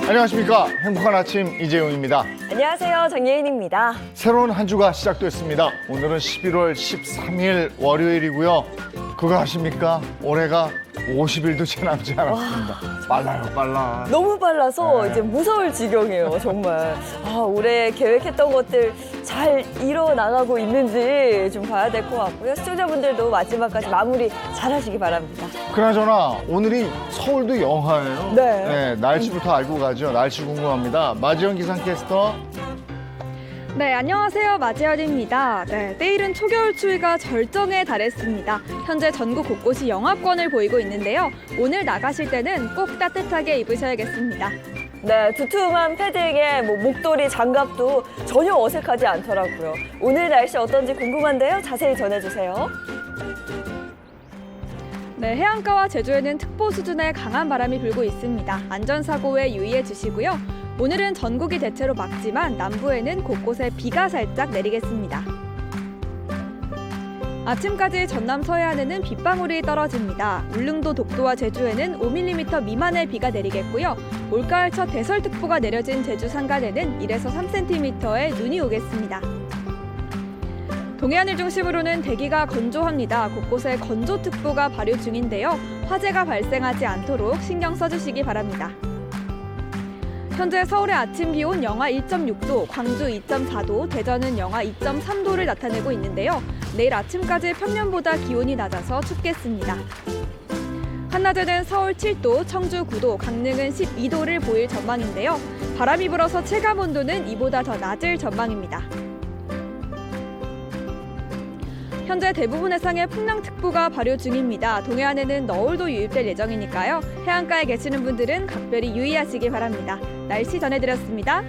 안녕하십니까. 행복한 아침 이재용입니다. 안녕하세요. 정예인입니다. 새로운 한 주가 시작됐습니다. 오늘은 11월 13일 월요일이고요. 그거 아십니까? 올해가 50일도 채 남지 않았습니다. 빨라요, 빨라. 너무 빨라서 네. 이제 무서울 지경이에요, 정말. 올해 계획했던 것들 잘 이뤄나가고 있는지 좀 봐야 될 것 같고요. 시청자분들도 마지막까지 마무리 잘 하시기 바랍니다. 그나저나 오늘이 서울도 영하예요. 네. 날씨부터 알고 가죠. 날씨 궁금합니다. 마지영 기상캐스터. 네, 안녕하세요. 마지연입니다. 네, 내일은 초겨울 추위가 절정에 달했습니다. 현재 전국 곳곳이 영하권을 보이고 있는데요. 오늘 나가실 때는 꼭 따뜻하게 입으셔야겠습니다. 네, 두툼한 패딩에 목도리, 장갑도 전혀 어색하지 않더라고요. 오늘 날씨 어떤지 궁금한데요. 자세히 전해주세요. 네, 해안가와 제주에는 특보 수준의 강한 바람이 불고 있습니다. 안전사고에 유의해 주시고요. 오늘은 전국이 대체로 맑지만 남부에는 곳곳에 비가 살짝 내리겠습니다. 아침까지 전남 서해안에는 빗방울이 떨어집니다. 울릉도, 독도와 제주에는 5mm 미만의 비가 내리겠고요. 올가을 첫 대설특보가 내려진 제주 산간에는 1에서 3cm의 눈이 오겠습니다. 동해안을 중심으로는 대기가 건조합니다. 곳곳에 건조특보가 발효 중인데요. 화재가 발생하지 않도록 신경 써주시기 바랍니다. 현재 서울의 아침 기온 영하 1.6도, 광주 2.4도, 대전은 영하 2.3도를 나타내고 있는데요. 내일 아침까지 평년보다 기온이 낮아서 춥겠습니다. 한낮에는 서울 7도, 청주 9도, 강릉은 12도를 보일 전망인데요. 바람이 불어서 체감온도는 이보다 더 낮을 전망입니다. 현재 대부분 해상에 풍랑특보가 발효 중입니다. 동해안에는 너울도 유입될 예정이니까요. 해안가에 계시는 분들은 각별히 유의하시기 바랍니다. 날씨 전해드렸습니다.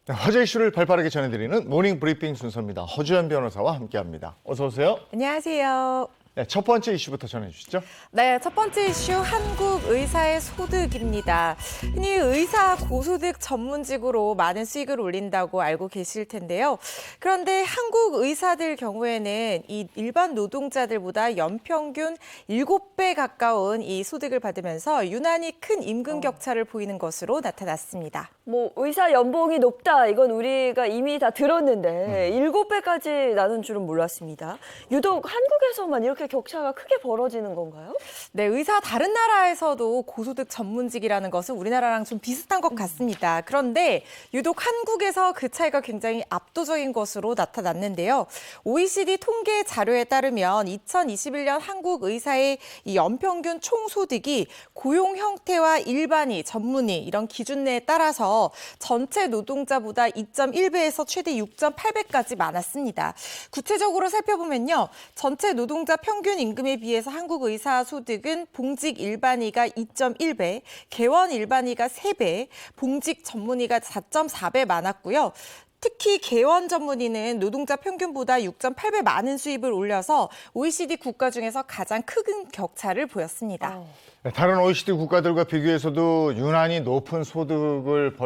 화제 이슈를 발빠르게 전해드리는 모닝 브리핑 순서입니다. 허주연 변호사와 함께합니다. 어서 오세요. 안녕하세요. 네, 첫 번째 이슈부터 전해주시죠. 네, 첫 번째 이슈 한국 의사의 소득입니다. 흔히 의사 고소득 전문직으로 많은 수익을 올린다고 알고 계실 텐데요. 그런데 한국 의사들 경우에는 이 일반 노동자들보다 연평균 7배 가까운 이 소득을 받으면서 유난히 큰 임금 격차를 보이는 것으로 나타났습니다. 의사 연봉이 높다, 이건 우리가 이미 다 들었는데 7배까지 나는 줄은 몰랐습니다. 유독 한국에서만 이렇게 격차가 크게 벌어지는 건가요? 네, 의사 다른 나라에서도 고소득 전문직이라는 것은 우리나라랑 좀 비슷한 것 같습니다. 그런데 유독 한국에서 그 차이가 굉장히 압도적인 것으로 나타났는데요. OECD 통계 자료에 따르면 2021년 한국 의사의 이 연평균 총소득이 고용 형태와 일반의, 전문의 이런 기준 내에 따라서 전체 노동자보다 2.1배에서 최대 6.8배까지 많았습니다. 구체적으로 살펴보면요. 전체 노동자 평균 임금에 비해서 한국 의사 소득은 봉직 일반의가 2.1배, 개원 일반의가 3배, 봉직 전문의가 4.4배 많았고요. 특히 개원 전문의는 노동자 평균보다 6.8배 많은 수입을 올려서 OECD 국가 중에서 가장 큰 격차를 보였습니다. 네, 다른 OECD 국가들과 비교해서도 유난히 높은 소득을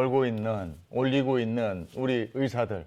올리고 있는 우리 의사들.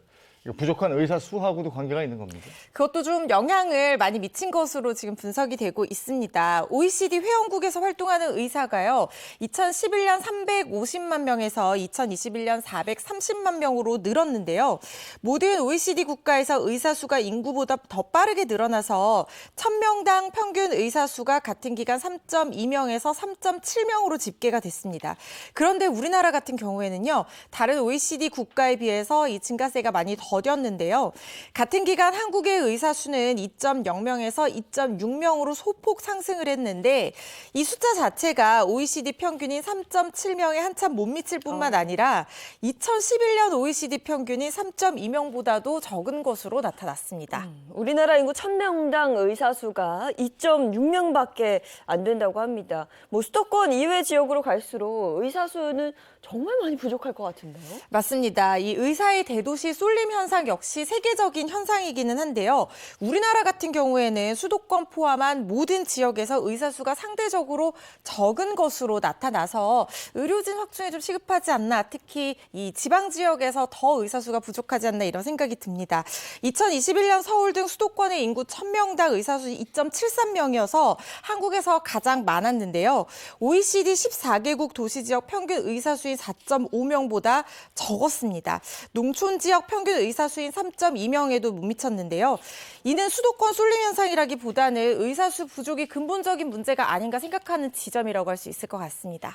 부족한 의사 수하고도 관계가 있는 겁니다. 그것도 좀 영향을 많이 미친 것으로 지금 분석이 되고 있습니다. OECD 회원국에서 활동하는 의사가요. 2011년 350만 명에서 2021년 430만 명으로 늘었는데요. 모든 OECD 국가에서 의사 수가 인구보다 더 빠르게 늘어나서 1000명당 평균 의사 수가 같은 기간 3.2명에서 3.7명으로 집계가 됐습니다. 그런데 우리나라 같은 경우에는요. 다른 OECD 국가에 비해서 이 증가세가 많이 더뎠는데요. 같은 기간 한국의 의사 수는 2.0명에서 2.6명으로 소폭 상승을 했는데 이 숫자 자체가 OECD 평균인 3.7명에 한참 못 미칠 뿐만 아니라 2011년 OECD 평균인 3.2명보다도 적은 것으로 나타났습니다. 우리나라 인구 1000명당 의사 수가 2.6명밖에 안 된다고 합니다. 수도권 이외 지역으로 갈수록 의사 수는 정말 많이 부족할 것 같은데요? 맞습니다. 이 의사의 대도시 쏠림 현상 역시 세계적인 현상이기는 한데요. 우리나라 같은 경우에는 수도권 포함한 모든 지역에서 의사 수가 상대적으로 적은 것으로 나타나서 의료진 확충에 좀 시급하지 않나, 특히 이 지방 지역에서 더 의사 수가 부족하지 않나 이런 생각이 듭니다. 2021년 서울 등 수도권의 인구 1000명당 의사 수 2.73명이어서 한국에서 가장 많았는데요. OECD 14개국 도시 지역 평균 의사 수인 4.5명보다 적었습니다. 농촌 지역 평균 의사 수인 3.2명에도 못 미쳤는데요. 이는 수도권 쏠림 현상이라기보다는 의사 수 부족이 근본적인 문제가 아닌가 생각하는 지점이라고 할 수 있을 것 같습니다.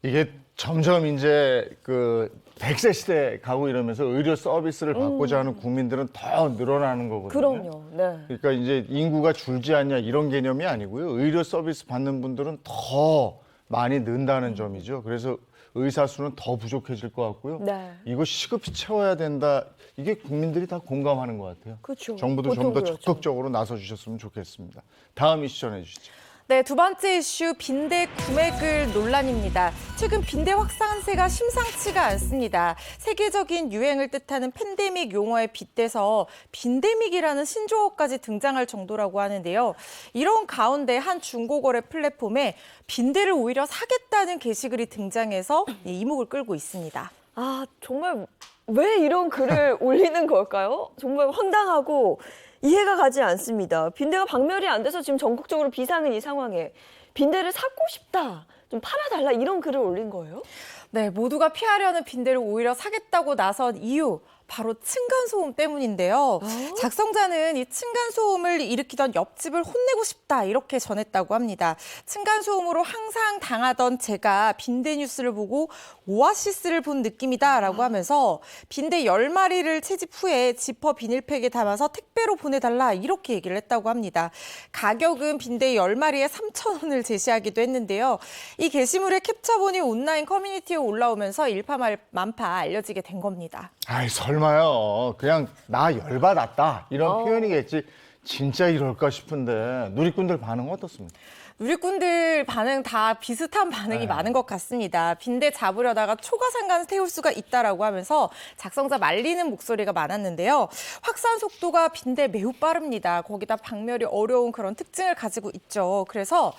이게 점점 이제 그 100세 시대 가고 이러면서 의료 서비스를 받고자 하는 국민들은 더 늘어나는 거거든요. 그럼요. 네. 그러니까 이제 인구가 줄지 않냐 이런 개념이 아니고요. 의료 서비스 받는 분들은 더 많이 는다는 점이죠. 그래서 의사 수는 더 부족해질 것 같고요. 네. 이거 시급히 채워야 된다. 이게 국민들이 다 공감하는 것 같아요. 그렇죠. 정부도 좀 보통 더 그렇죠. 적극적으로 나서 주셨으면 좋겠습니다. 다음 이슈 전해 주시죠. 네, 두 번째 이슈 빈대 구매글 논란입니다. 최근 빈대 확산세가 심상치가 않습니다. 세계적인 유행을 뜻하는 팬데믹 용어에 빗대서 빈데믹이라는 신조어까지 등장할 정도라고 하는데요. 이런 가운데 한 중고거래 플랫폼에 빈대를 오히려 사겠다는 게시글이 등장해서 이목을 끌고 있습니다. 아, 정말 왜 이런 글을 올리는 걸까요? 정말 황당하고 이해가 가지 않습니다. 빈대가 박멸이 안 돼서 지금 전국적으로 비상인 이 상황에 빈대를 사고 싶다, 좀 팔아달라 이런 글을 올린 거예요? 네, 모두가 피하려는 빈대를 오히려 사겠다고 나선 이유, 바로 층간소음 때문인데요. 작성자는 이 층간소음을 일으키던 옆집을 혼내고 싶다 이렇게 전했다고 합니다. 층간소음으로 항상 당하던 제가 빈대 뉴스를 보고 오아시스를 본 느낌이다라고 하면서 빈대 10마리를 채집 후에 지퍼 비닐팩에 담아서 택배로 보내달라 이렇게 얘기를 했다고 합니다. 가격은 빈대 10마리에 3,000원을 제시하기도 했는데요. 이 게시물의 캡처본이 온라인 커뮤니티에 올라오면서 일파만파 알려지게 된 겁니다. 아이 설마요. 그냥 나 열받았다 이런 표현이겠지. 진짜 이럴까 싶은데 누리꾼들 반응은 어떻습니까? 누리꾼들 반응 다 비슷한 반응이 많은 것 같습니다. 빈대 잡으려다가 초가상간 태울 수가 있다라고 하면서 작성자 말리는 목소리가 많았는데요. 확산 속도가 빈대 매우 빠릅니다. 거기다 박멸이 어려운 그런 특징을 가지고 있죠. 그래서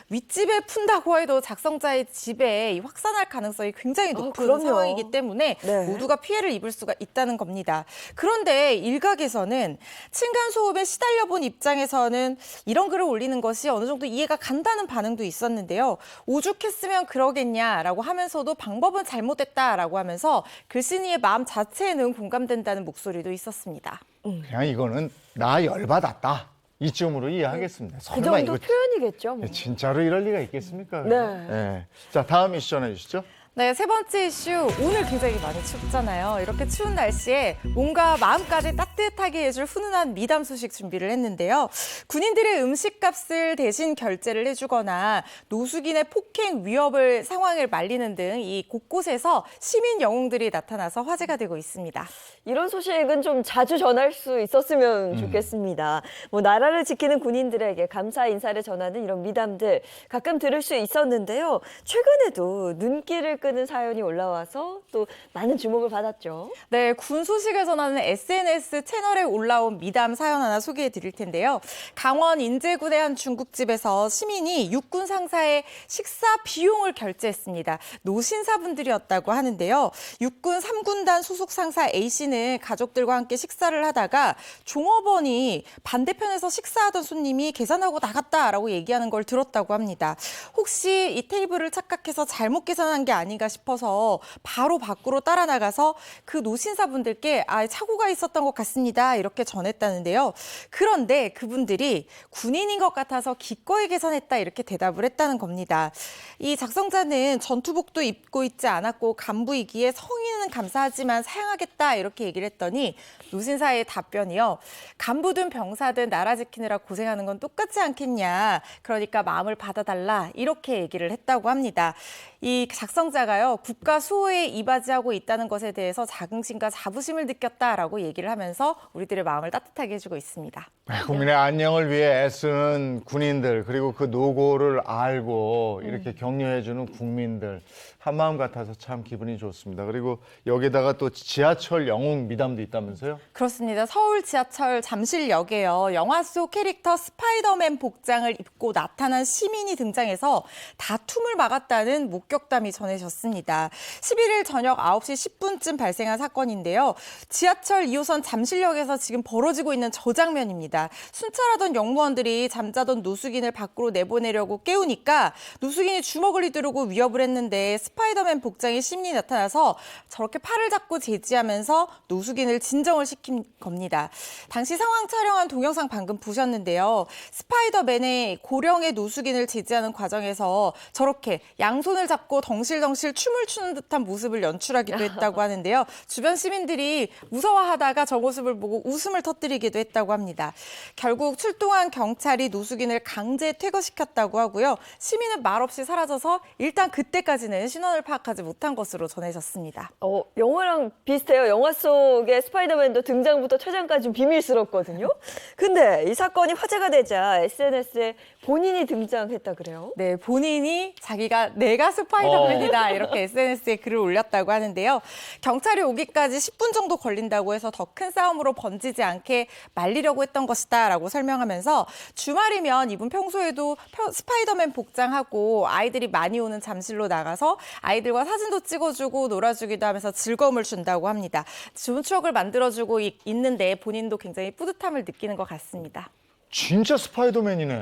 윗집에 푼다고 해도 작성자의 집에 이 확산할 가능성이 굉장히 높은 그럼요. 상황이기 때문에 네. 모두가 피해를 입을 수가 있다는 겁니다. 그런데 일각에서는 층간소음에 시달려 본 입장에서는 이런 글을 올리는 것이 어느 정도 이해가 간다는 반응도 있었는데요. 오죽했으면 그러겠냐라고 하면서도 방법은 잘못됐다라고 하면서 글쓴이의 마음 자체에는 공감된다는 목소리도 있었습니다. 그냥 이거는 나 열받았다 이쯤으로 이해하겠습니다. 그 설마 정도 이거 표현이겠죠. 뭐. 진짜로 이럴 리가 있겠습니까? 네. 네. 자 다음 이슈 전해 주시죠. 네, 세 번째 이슈. 오늘 굉장히 많이 춥잖아요. 이렇게 추운 날씨에 몸과 마음까지 따뜻하게 해줄 훈훈한 미담 소식 준비를 했는데요. 군인들의 음식값을 대신 결제를 해주거나 노숙인의 폭행 위협을 상황을 말리는 등 이 곳곳에서 시민 영웅들이 나타나서 화제가 되고 있습니다. 이런 소식은 좀 자주 전할 수 있었으면 좋겠습니다. 뭐 나라를 지키는 군인들에게 감사 인사를 전하는 이런 미담들 가끔 들을 수 있었는데요. 최근에도 눈길을 끄는 사연이 올라와서 또 많은 주목을 받았죠. 네, 군 소식을 전하는 SNS 채널에 올라온 미담 사연 하나 소개해 드릴 텐데요. 강원 인제군의 한 중국집에서 시민이 육군 상사의 식사 비용을 결제했습니다. 노신사분들이었다고 하는데요. 육군 3군단 소속 상사 A씨는 가족들과 함께 식사를 하다가 종업원이 반대편에서 식사하던 손님이 계산하고 나갔다라고 얘기하는 걸 들었다고 합니다. 혹시 이 테이블을 착각해서 잘못 계산한 게 아닌가 싶어서 바로 밖으로 따라 나가서 그 노신사분들께 착오가 있었던 것 같습니다. 이렇게 전했다는데요. 그런데 그분들이 군인인 것 같아서 기꺼이 계산했다 이렇게 대답을 했다는 겁니다. 이 작성자는 전투복도 입고 있지 않았고 간부이기에 성의는 감사하지만 사양하겠다 이렇게 얘기를 했더니 노신사의 답변이요. 간부든 병사든 나라 지키느라 고생하는 건 똑같지 않겠냐. 그러니까 마음을 받아달라 이렇게 얘기를 했다고 합니다. 이 작성자가요, 국가 수호에 이바지하고 있다는 것에 대해서 자긍심과 자부심을 느꼈다라고 얘기를 하면서 우리들의 마음을 따뜻하게 해주고 있습니다. 국민의 안녕을 위해 애쓰는 군인들, 그리고 그 노고를 알고 이렇게 격려해주는 국민들, 한마음 같아서 참 기분이 좋습니다. 그리고 여기다가 또 지하철 영웅 미담도 있다면서요? 그렇습니다. 서울 지하철 잠실역에요. 영화 속 캐릭터 스파이더맨 복장을 입고 나타난 시민이 등장해서 다툼을 막았다는 목격담이 전해졌습니다. 11일 저녁 9시 10분쯤 발생한 사건인데요. 지하철 2호선 잠실역에서 지금 벌어지고 있는 저 장면입니다. 순찰하던 영무원들이 잠자던 노숙인을 밖으로 내보내려고 깨우니까 노숙인이 주먹을 휘두르고 위협을 했는데 스파이더맨 복장의 시민이 나타나서 저렇게 팔을 잡고 제지하면서 노숙인을 진정을 시킨 겁니다. 당시 상황 촬영한 동영상 방금 보셨는데요. 스파이더맨의 고령의 노숙인을 제지하는 과정에서 저렇게 양손을 잡고 덩실덩실 춤을 추는 듯한 모습을 연출하기도 했다고 하는데요. 주변 시민들이 무서워하다가 저 모습을 보고 웃음을 터뜨리기도 했다고 합니다. 결국 출동한 경찰이 노숙인을 강제 퇴거시켰다고 하고요. 시민은 말없이 사라져서 일단 그때까지는 신원을 파악하지 못한 것으로 전해졌습니다. 영화랑 비슷해요. 영화 속의 스파이더맨도 등장부터 퇴장까지 좀 비밀스럽거든요. 근데 이 사건이 화제가 되자 SNS에 본인이 등장했다 그래요? 네, 본인이 자기가 내가 스파이더맨이다 이렇게 SNS에 글을 올렸다고 하는데요. 경찰이 오기까지 10분 정도 걸린다고 해서 더 큰 싸움으로 번지지 않게 말리려고 했던 것이다라고 설명하면서 주말이면 이분 평소에도 스파이더맨 복장하고 아이들이 많이 오는 잠실로 나가서 아이들과 사진도 찍어주고 놀아주기도 하면서 즐거움을 준다고 합니다. 좋은 추억을 만들어주고 있는데 본인도 굉장히 뿌듯함을 느끼는 것 같습니다. 진짜 스파이더맨이네.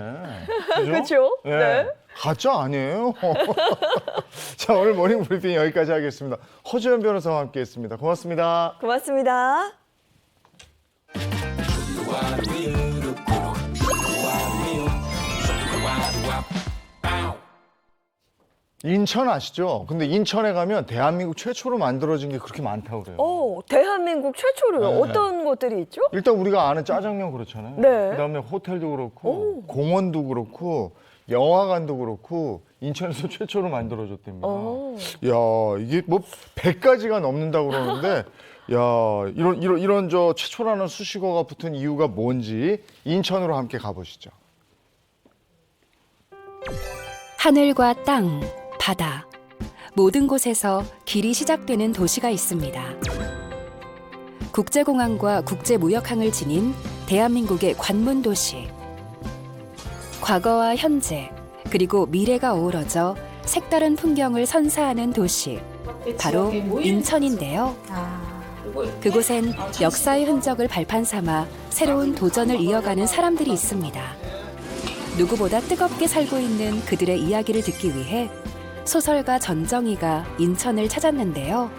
그죠? 그렇죠? 예. 네. 가짜 아니에요? 자, 오늘 모닝 브리핑 여기까지 하겠습니다. 허주연 변호사와 함께했습니다. 고맙습니다. 고맙습니다. 인천 아시죠? 근데 인천에 가면 대한민국 최초로 만들어진 게 그렇게 많다고 그래요. 대한민국 최초로요. 네. 어떤 것들이 있죠? 일단 우리가 아는 짜장면 그렇잖아요. 네. 그다음에 호텔도 그렇고 공원도 그렇고 영화관도 그렇고 인천에서 최초로 만들어졌답니다. 야, 이게 뭐 100가지가 넘는다고 그러는데 야, 이런 저 최초라는 수식어가 붙은 이유가 뭔지 인천으로 함께 가보시죠. 하늘과 땅, 바다, 모든 곳에서 길이 시작되는 도시가 있습니다. 국제공항과 국제무역항을 지닌 대한민국의 관문 도시. 과거와 현재, 그리고 미래가 어우러져 색다른 풍경을 선사하는 도시. 바로 인천인데요. 그곳엔 역사의 흔적을 발판 삼아 새로운 도전을 이어가는 사람들이 있습니다. 누구보다 뜨겁게 살고 있는 그들의 이야기를 듣기 위해 소설가 전정희가 인천을 찾았는데요.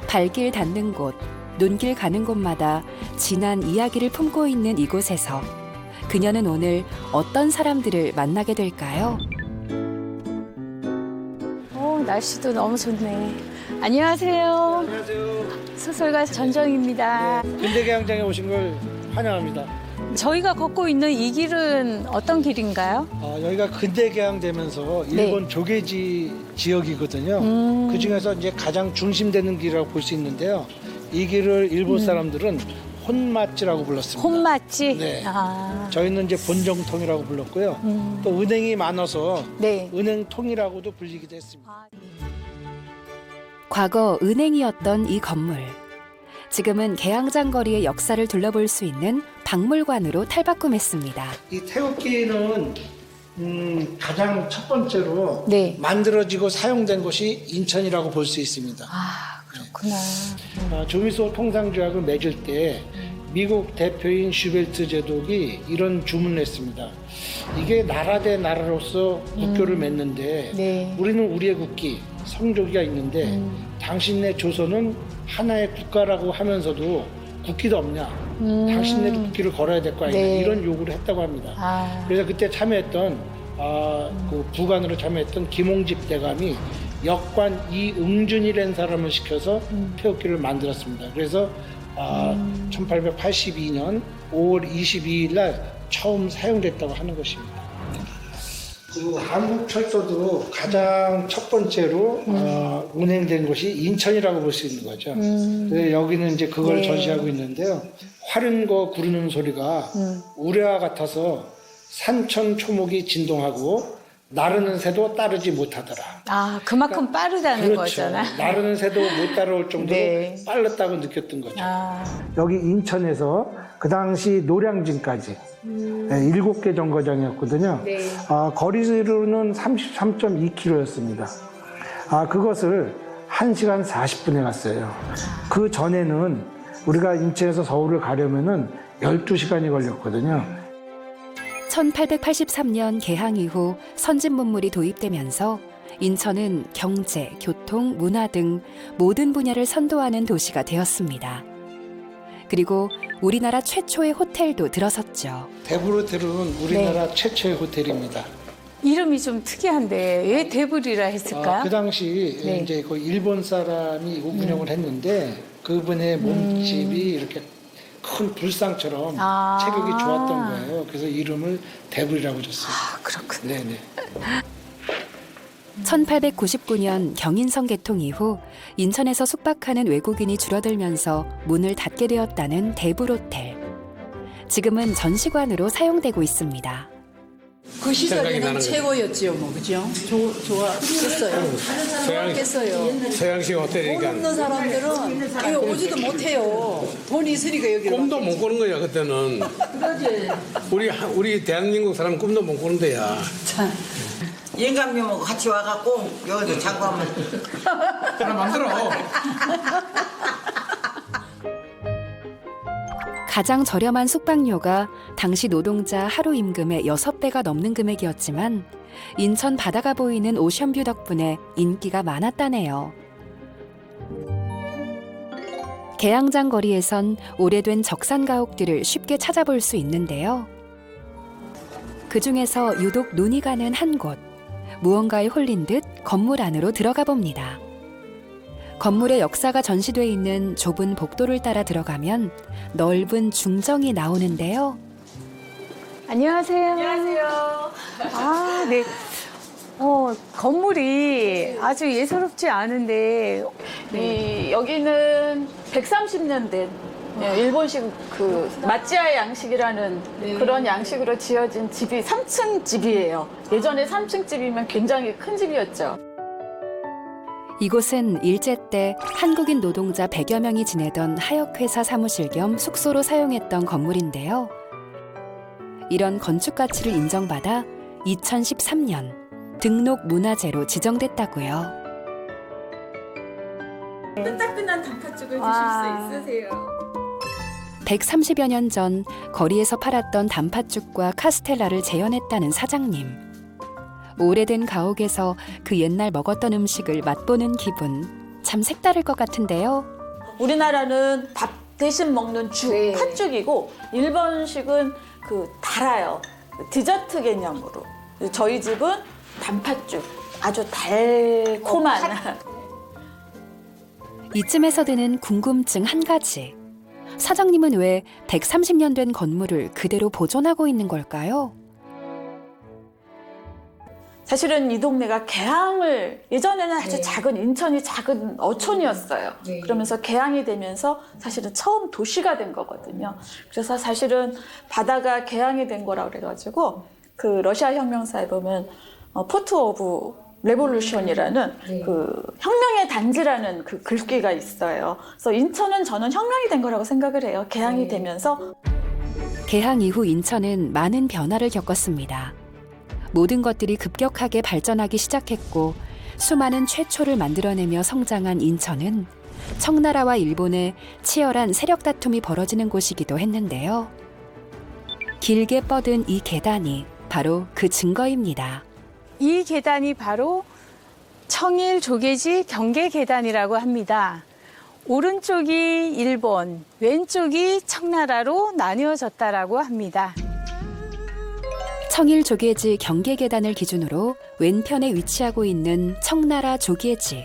발길 닿는 곳, 눈길 가는 곳마다 진한 이야기를 품고 있는 이곳에서 그녀는 오늘 어떤 사람들을 만나게 될까요? 날씨도 너무 좋네. 안녕하세요. 안녕하세요. 소설가 전정희입니다. 군대개항장에 오신 걸 환영합니다. 저희가 걷고 있는 이 길은 어떤 길인가요? 여기가 근대개항되면서 일본 조계지 지역이거든요. 그 중에서 이제 가장 중심되는 길이라고 볼 수 있는데요. 이 길을 일본 사람들은 혼마찌라고 불렀습니다. 혼마찌? 네. 아, 저희는 이제 본정통이라고 불렀고요. 또 은행이 많아서 네. 은행통이라고도 불리기도 했습니다. 과거 은행이었던 이 건물. 지금은 개항장 거리의 역사를 둘러볼 수 있는 박물관으로 탈바꿈했습니다. 이 태극기는 가장 첫 번째로 네. 만들어지고 사용된 곳이 인천이라고 볼 수 있습니다. 아, 그렇구나. 조미소 통상조약을 맺을 때 미국 대표인 슈벨트 제독이 이런 주문을 했습니다. 이게 나라 대 나라로서 국교를 맺는데 네. 우리는 우리의 국기, 성조기가 있는데 당신네 조선은 하나의 국가라고 하면서도 국기도 없냐. 당신네도 국기를 걸어야 될 거 아니냐. 네. 이런 요구를 했다고 합니다. 아, 그래서 그때 참여했던 그 부관으로 참여했던 김홍집 대감이 역관 이응준이라는 사람을 시켜서 태극기를 만들었습니다. 그래서 1882년 5월 22일 날 처음 사용됐다고 하는 것입니다. 그 한국 철도도 가장 첫 번째로 운행된 곳이 인천이라고 볼 수 있는 거죠. 그래서 여기는 이제 그걸 전시하고 있는데요. 화른거 구르는 소리가 우레와 같아서 산천 초목이 진동하고 나르는 새도 따르지 못하더라. 아, 그만큼 빠르다는 그렇죠. 거잖아요. 나르는 새도 못 따라올 정도로 네. 빨랐다고 느꼈던 거죠. 아, 여기 인천에서 그 당시 노량진까지 7개 정거장이었거든요. 네. 거리로는 33.2km였습니다. 그것을 1시간 40분에 갔어요. 그 전에는 우리가 인천에서 서울을 가려면은 12시간이 걸렸거든요. 1883년 개항 이후 선진문물이 도입되면서 인천은 경제, 교통, 문화 등 모든 분야를 선도하는 도시가 되었습니다. 그리고 우리나라 최초의 호텔도 들어섰죠. 대불호텔은 우리나라 최초의 호텔입니다. 이름이 좀 특이한데 왜 대불이라 했을까요? 그 당시 네. 이제 그 일본 사람이 운영을 했는데 그분의 몸집이 이렇게 큰 불상처럼 아. 체격이 좋았던 거예요. 그래서 이름을 대불이라고 줬어요. 그렇군요. 네네. 1899년 경인선 개통 이후 인천에서 숙박하는 외국인이 줄어들면서 문을 닫게 되었다는 대불호텔. 지금은 전시관으로 사용되고 있습니다. 그 시절에는 최고였지요, 뭐 그죠? 좋았겠어요. 좋았겠어요. 서양식 호텔이니까 돈 없는 사람들은 여기 오지도 못해요. 돈이 있으니까 여기. 꿈도 못 꾸는 거야 그때는. 그러지. 우리 대한민국 사람 꿈도 못 꾸는 데야. 영감님하고 같이 와갖고 여기서 자고 하면 하나 만들어. 가장 저렴한 숙박료가 당시 노동자 하루 임금의 6배가 넘는 금액이었지만 인천 바다가 보이는 오션뷰 덕분에 인기가 많았다네요. 계양장 거리에선 오래된 적산 가옥들을 쉽게 찾아볼 수 있는데요. 그중에서 유독 눈이 가는 한 곳, 무언가에 홀린 듯 건물 안으로 들어가 봅니다. 건물의 역사가 전시돼 있는 좁은 복도를 따라 들어가면 넓은 중정이 나오는데요. 안녕하세요. 안녕하세요. 아, 네. 건물이 아주 예사롭지 않은데 여기는 130년 된 일본식 그 마찌아 양식이라는 그런 양식으로 지어진 집이 3층 집이에요. 예전에 3층 집이면 굉장히 큰 집이었죠. 이곳은 일제 때 한국인 노동자 100여 명이 지내던 하역회사 사무실 겸 숙소로 사용했던 건물인데요. 이런 건축 가치를 인정받아 2013년 등록 문화재로 지정됐다고요. 뜨끈뜨끈한 단팥죽을 드실 수 있으세요. 130여 년 전 거리에서 팔았던 단팥죽과 카스텔라를 재현했다는 사장님. 오래된 가옥에서 그 옛날 먹었던 음식을 맛보는 기분, 참 색다를 것 같은데요. 우리나라는 밥 대신 먹는 죽, 팥죽이고 일본식은 그 달아요. 디저트 개념으로. 저희 집은 단팥죽, 아주 달콤한. 이쯤에서 드는 궁금증 한 가지. 사장님은 왜 130년 된 건물을 그대로 보존하고 있는 걸까요? 사실은 이 동네가 개항을 예전에는 아주 작은 인천이 작은 어촌이었어요. 그러면서 개항이 되면서 사실은 처음 도시가 된 거거든요. 그래서 사실은 바다가 개항이 된 거라고 그래가지고 그 러시아 혁명사에 보면 포트 오브 레볼루션이라는 그 혁명의 단지라는 그 글귀가 있어요. 그래서 인천은 저는 혁명이 된 거라고 생각을 해요. 개항이 되면서. 개항 이후 인천은 많은 변화를 겪었습니다. 모든 것들이 급격하게 발전하기 시작했고 수많은 최초를 만들어내며 성장한 인천은 청나라와 일본의 치열한 세력 다툼이 벌어지는 곳이기도 했는데요. 길게 뻗은 이 계단이 바로 그 증거입니다. 이 계단이 바로 청일 조계지 경계 계단이라고 합니다. 오른쪽이 일본, 왼쪽이 청나라로 나뉘어졌다라고 합니다. 청일 조계지 경계 계단을 기준으로 왼편에 위치하고 있는 청나라 조계지.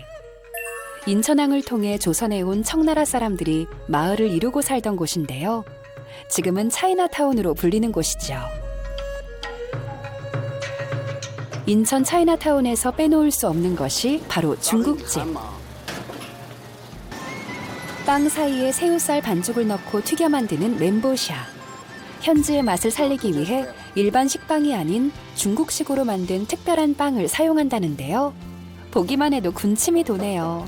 인천항을 통해 조선에 온 청나라 사람들이 마을을 이루고 살던 곳인데요. 지금은 차이나타운으로 불리는 곳이죠. 인천 차이나타운에서 빼놓을 수 없는 것이 바로 중국집. 빵 사이에 새우살 반죽을 넣고 튀겨 만드는 멘보샤. 현지의 맛을 살리기 위해 일반 식빵이 아닌 중국식으로 만든 특별한 빵을 사용한다는데요. 보기만 해도 군침이 도네요.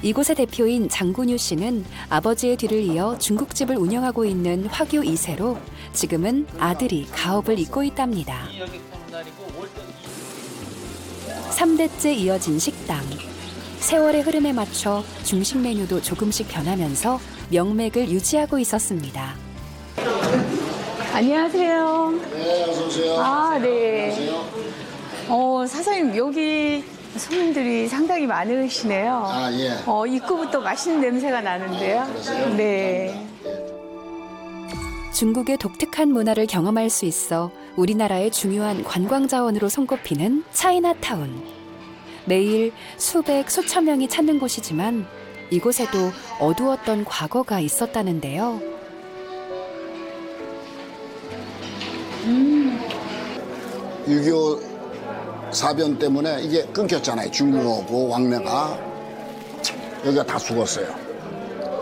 이곳의 대표인 장군유 씨는 아버지의 뒤를 이어 중국집을 운영하고 있는 화교 2세로 지금은 아들이 가업을 잇고 있답니다. 3대째 이어진 식당. 세월의 흐름에 맞춰 중식 메뉴도 조금씩 변하면서 명맥을 유지하고 있었습니다. 안녕하세요. 네, 어서 오세요. 아, 네. 안녕하세요. 사장님, 여기 손님들이 상당히 많으시네요. 아, 예. 입구부터 맛있는 냄새가 나는데요. 그러세요? 네. 중국의 독특한 문화를 경험할 수 있어 우리나라의 중요한 관광 자원으로 손꼽히는 차이나타운. 매일 수백, 수천 명이 찾는 곳이지만 이곳에도 어두웠던 과거가 있었다는데요. 6.25 사변 때문에 이게 끊겼잖아요. 중국하고 왕래가. 여기가 다 죽었어요.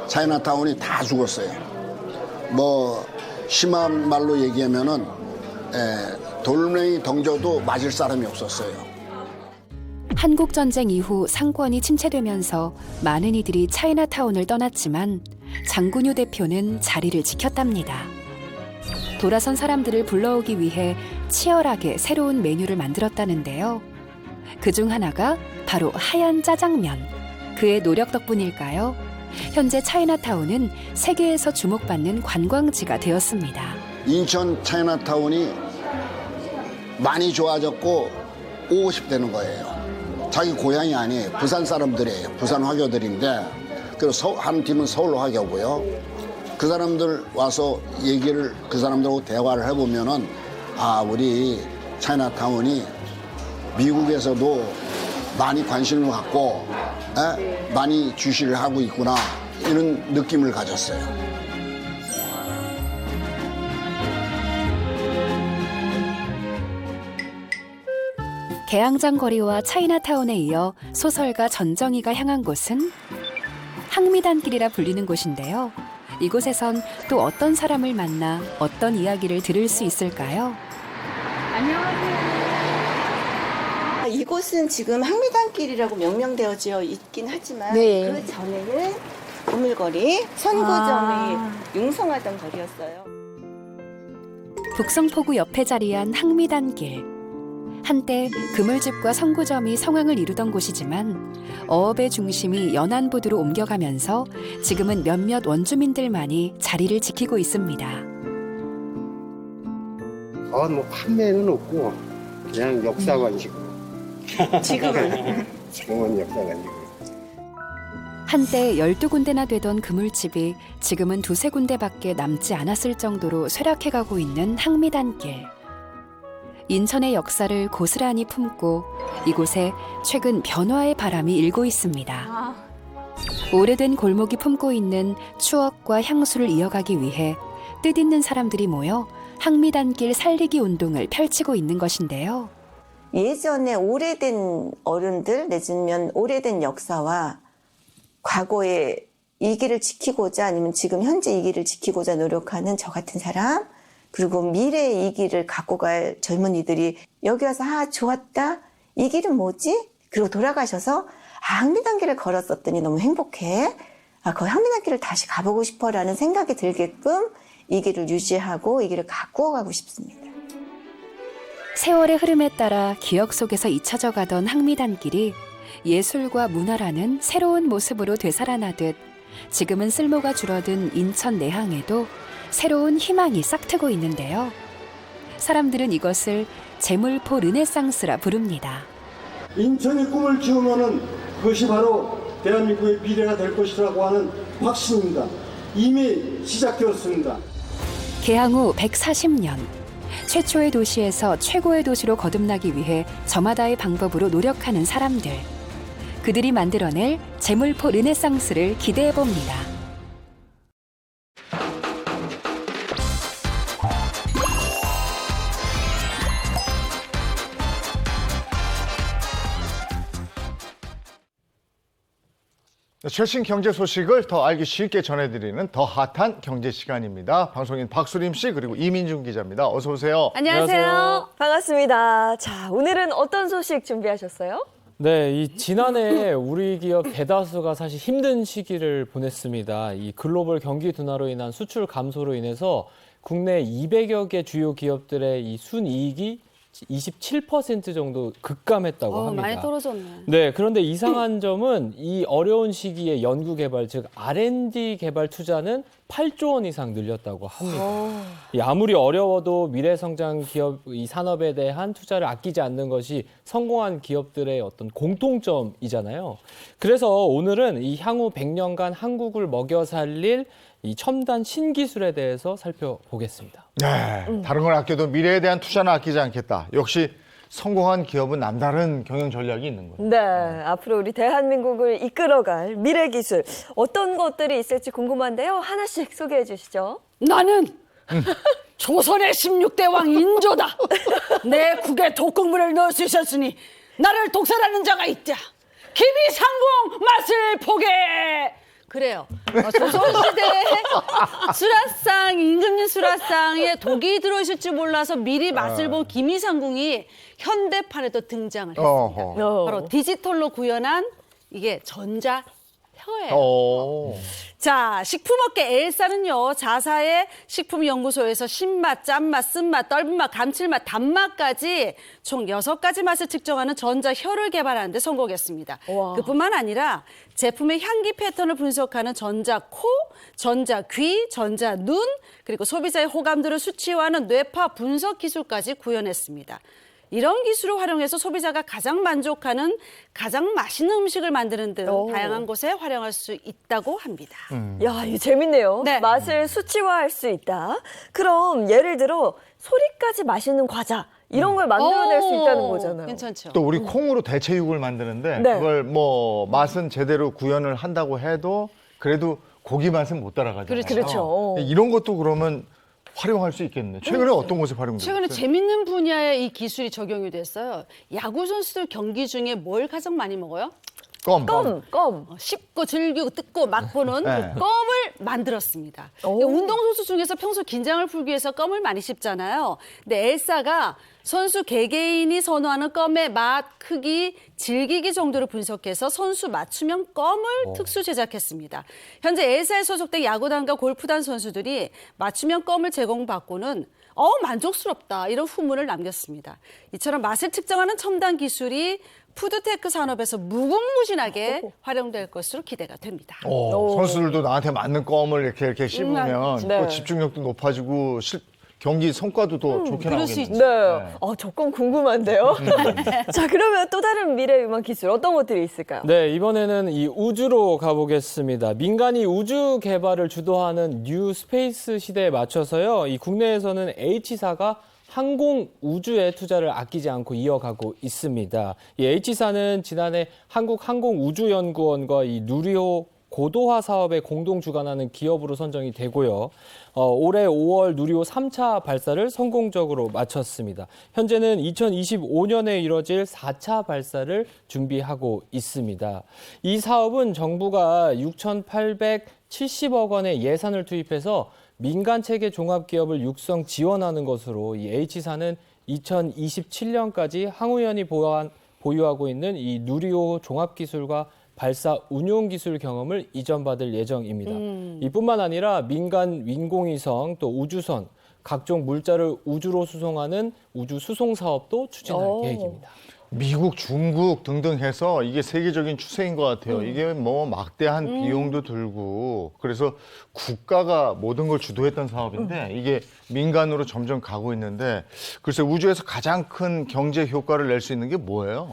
차이나타운이 다 죽었어요. 뭐 심한 말로 얘기하면은 돌멩이 던져도 맞을 사람이 없었어요. 한국전쟁 이후 상권이 침체되면서 많은 이들이 차이나타운을 떠났지만 장군유 대표는 자리를 지켰답니다. 돌아선 사람들을 불러오기 위해 치열하게 새로운 메뉴를 만들었다는데요. 그중 하나가 바로 하얀 짜장면. 그의 노력 덕분일까요? 현재 차이나타운은 세계에서 주목받는 관광지가 되었습니다. 인천 차이나타운이 많이 좋아졌고 오고 싶다는 거예요. 자기 고향이 아니에요. 부산 사람들이에요. 부산 화교들인데 그래서 한 팀은 서울 화교고요. 그 사람들 와서 얘기를 그 사람들하고 대화를 해보면은 우리 차이나타운이 미국에서도 많이 관심을 갖고 많이 주시를 하고 있구나 이런 느낌을 가졌어요. 개항장 거리와 차이나타운에 이어 소설가 전정희가 향한 곳은 항미단길이라 불리는 곳인데요. 이곳에선 또 어떤 사람을 만나 어떤 이야기를 들을 수 있을까요? 이곳은 지금 항미단길이라고 명명되어져 있긴 하지만 네. 그 전에는 보물거리, 선고점이 융성하던 거리였어요. 북성포구 옆에 자리한 항미단길. 한때 그물집과 선구점이 성황을 이루던 곳이지만 어업의 중심이 연안부두로 옮겨가면서 지금은 몇몇 원주민들만이 자리를 지키고 있습니다. 뭐 판매는 없고 그냥 역사관식으로. 지금은? 지금은 역사관식으로. 한때 12군데나 되던 그물집이 지금은 2-3군데밖에 남지 않았을 정도로 쇠락해가고 있는 항미단길. 인천의 역사를 고스란히 품고 이곳에 최근 변화의 바람이 일고 있습니다. 오래된 골목이 품고 있는 추억과 향수를 이어가기 위해 뜻있는 사람들이 모여 항미단길 살리기 운동을 펼치고 있는 것인데요. 예전에 오래된 어른들 내지면 오래된 역사와 과거의 이 길을 지키고자 아니면 지금 현재 이 길을 지키고자 노력하는 저 같은 사람 그리고 미래의 이 길을 갖고 갈 젊은이들이 여기 와서 좋았다. 이 길은 뭐지? 그리고 돌아가셔서 항미단길을 걸었었더니 너무 행복해. 그 항미단길을 다시 가보고 싶어라는 생각이 들게끔 이 길을 유지하고 이 길을 가꾸어 가고 싶습니다. 세월의 흐름에 따라 기억 속에서 잊혀져 가던 항미단길이 예술과 문화라는 새로운 모습으로 되살아나듯 지금은 쓸모가 줄어든 인천 내항에도 새로운 희망이 싹트고 있는데요. 사람들은 이것을 제물포 르네상스라 부릅니다. 인천이 꿈을 키우면은 그것이 바로 대한민국의 미래가 될 것이라고 하는 확신입니다. 이미 시작되었습니다. 개항 후 140년, 최초의 도시에서 최고의 도시로 거듭나기 위해 저마다의 방법으로 노력하는 사람들. 그들이 만들어낼 제물포 르네상스를 기대해봅니다. 최신 경제 소식을 더 알기 쉽게 전해드리는 더 핫한 경제 시간입니다. 방송인 박수림 씨 그리고 이민중 기자입니다. 어서 오세요. 안녕하세요. 반갑습니다. 자, 오늘은 어떤 소식 준비하셨어요? 네, 이 지난해 우리 기업 대다수가 사실 힘든 시기를 보냈습니다. 이 글로벌 경기 둔화로 인한 수출 감소로 인해서 국내 200여 개 주요 기업들의 이 순이익이 27% 정도 급감했다고 합니다. 많이 떨어졌네. 네, 그런데 이상한 점은 이 어려운 시기에 연구 개발, 즉 R&D 개발 투자는 8조 원 이상 늘렸다고 합니다. 이 아무리 어려워도 미래 성장 기업 이 산업에 대한 투자를 아끼지 않는 것이 성공한 기업들의 어떤 공통점이잖아요. 그래서 오늘은 이 향후 100년간 한국을 먹여 살릴 이 첨단 신기술에 대해서 살펴보겠습니다. 네, 다른 걸 아껴도 미래에 대한 투자는 아끼지 않겠다. 역시 성공한 기업은 남다른 경영 전략이 있는 거예요. 네, 앞으로 우리 대한민국을 이끌어갈 미래 기술 어떤 것들이 있을지 궁금한데요. 하나씩 소개해 주시죠. 나는 조선의 16대 왕 인조다. 내 국에 독극물을 넣을 수 있었으니 나를 독살하는 자가 있자. 김이상궁 맛을 보게. 그래요. 조선시대에 수라상, 임금님 수라상에 독이 들어있을 줄 몰라서 미리 맛을 본 김이상궁이 현대판에도 등장을 했습니다. 바로 디지털로 구현한 이게 전자혀예요. 자, 식품업계 엘사는요, 자사의 식품연구소에서 신맛, 짠맛, 쓴맛, 떫은맛, 감칠맛, 단맛까지 총 6가지 맛을 측정하는 전자혀를 개발하는 데 성공했습니다. 그뿐만 아니라 제품의 향기 패턴을 분석하는 전자코, 전자귀, 전자눈, 그리고 소비자의 호감도를 수치화하는 뇌파 분석 기술까지 구현했습니다. 이런 기술을 활용해서 소비자가 가장 만족하는 가장 맛있는 음식을 만드는 등 다양한 곳에 활용할 수 있다고 합니다. 야, 이거 재밌네요. 네. 맛을 수치화할 수 있다. 그럼 예를 들어 소리까지 맛있는 과자 이런 걸 만들어낼 수 있다는 거잖아요. 괜찮죠. 또 우리 콩으로 대체육을 만드는데 네. 그걸 뭐 맛은 제대로 구현을 한다고 해도 그래도 고기 맛은 못 따라가잖아요. 그렇죠. 이런 것도 그러면 활용할 수 있겠네. 최근에 어떤 곳에 활용되고 최근에 있어요? 재밌는 분야에 이 기술이 적용이 됐어요. 야구 선수들 경기 중에 뭘 가장 많이 먹어요? 껌. 씹고 즐기고 뜯고 맛보는 네. 그 껌을 만들었습니다. 운동선수 중에서 평소 긴장을 풀기 위해서 껌을 많이 씹잖아요. 근데 엘사가 선수 개개인이 선호하는 껌의 맛, 크기, 질기기 정도를 분석해서 선수 맞춤형 껌을 특수 제작했습니다. 현재 엘사에 소속된 야구단과 골프단 선수들이 맞춤형 껌을 제공받고는 만족스럽다 이런 후문을 남겼습니다. 이처럼 맛을 측정하는 첨단 기술이 푸드테크 산업에서 무궁무진하게 활용될 것으로 기대가 됩니다. 선수들도 나한테 맞는 껌을 이렇게 씹으면 네. 또 집중력도 높아지고 경기 성과도 더 좋게 그럴 수 나오겠네요. 네. 저 껌 궁금한데요. 자, 그러면 또 다른 미래 유망 기술 어떤 것들이 있을까요? 네, 이번에는 이 우주로 가보겠습니다. 민간이 우주 개발을 주도하는 뉴 스페이스 시대에 맞춰서요. 이 국내에서는 H사가 항공 우주에 투자를 아끼지 않고 이어가고 있습니다. 이 H사는 지난해 한국항공우주연구원과 이 누리호 고도화 사업에 공동 주관하는 기업으로 선정이 되고요. 올해 5월 누리호 3차 발사를 성공적으로 마쳤습니다. 현재는 2025년에 이뤄질 4차 발사를 준비하고 있습니다. 이 사업은 정부가 6,870억 원의 예산을 투입해서 민간 체계 종합기업을 육성 지원하는 것으로 이 H사는 2027년까지 항우연이 보유하고 있는 이 누리호 종합기술과 발사 운용 기술 경험을 이전받을 예정입니다. 이뿐만 아니라 민간 인공위성 또 우주선, 각종 물자를 우주로 수송하는 우주 수송 사업도 추진할 계획입니다. 미국, 중국 등등 해서 이게 세계적인 추세인 것 같아요. 이게 뭐 막대한 비용도 들고 그래서 국가가 모든 걸 주도했던 사업인데 이게 민간으로 점점 가고 있는데 글쎄 우주에서 가장 큰 경제 효과를 낼 수 있는 게 뭐예요?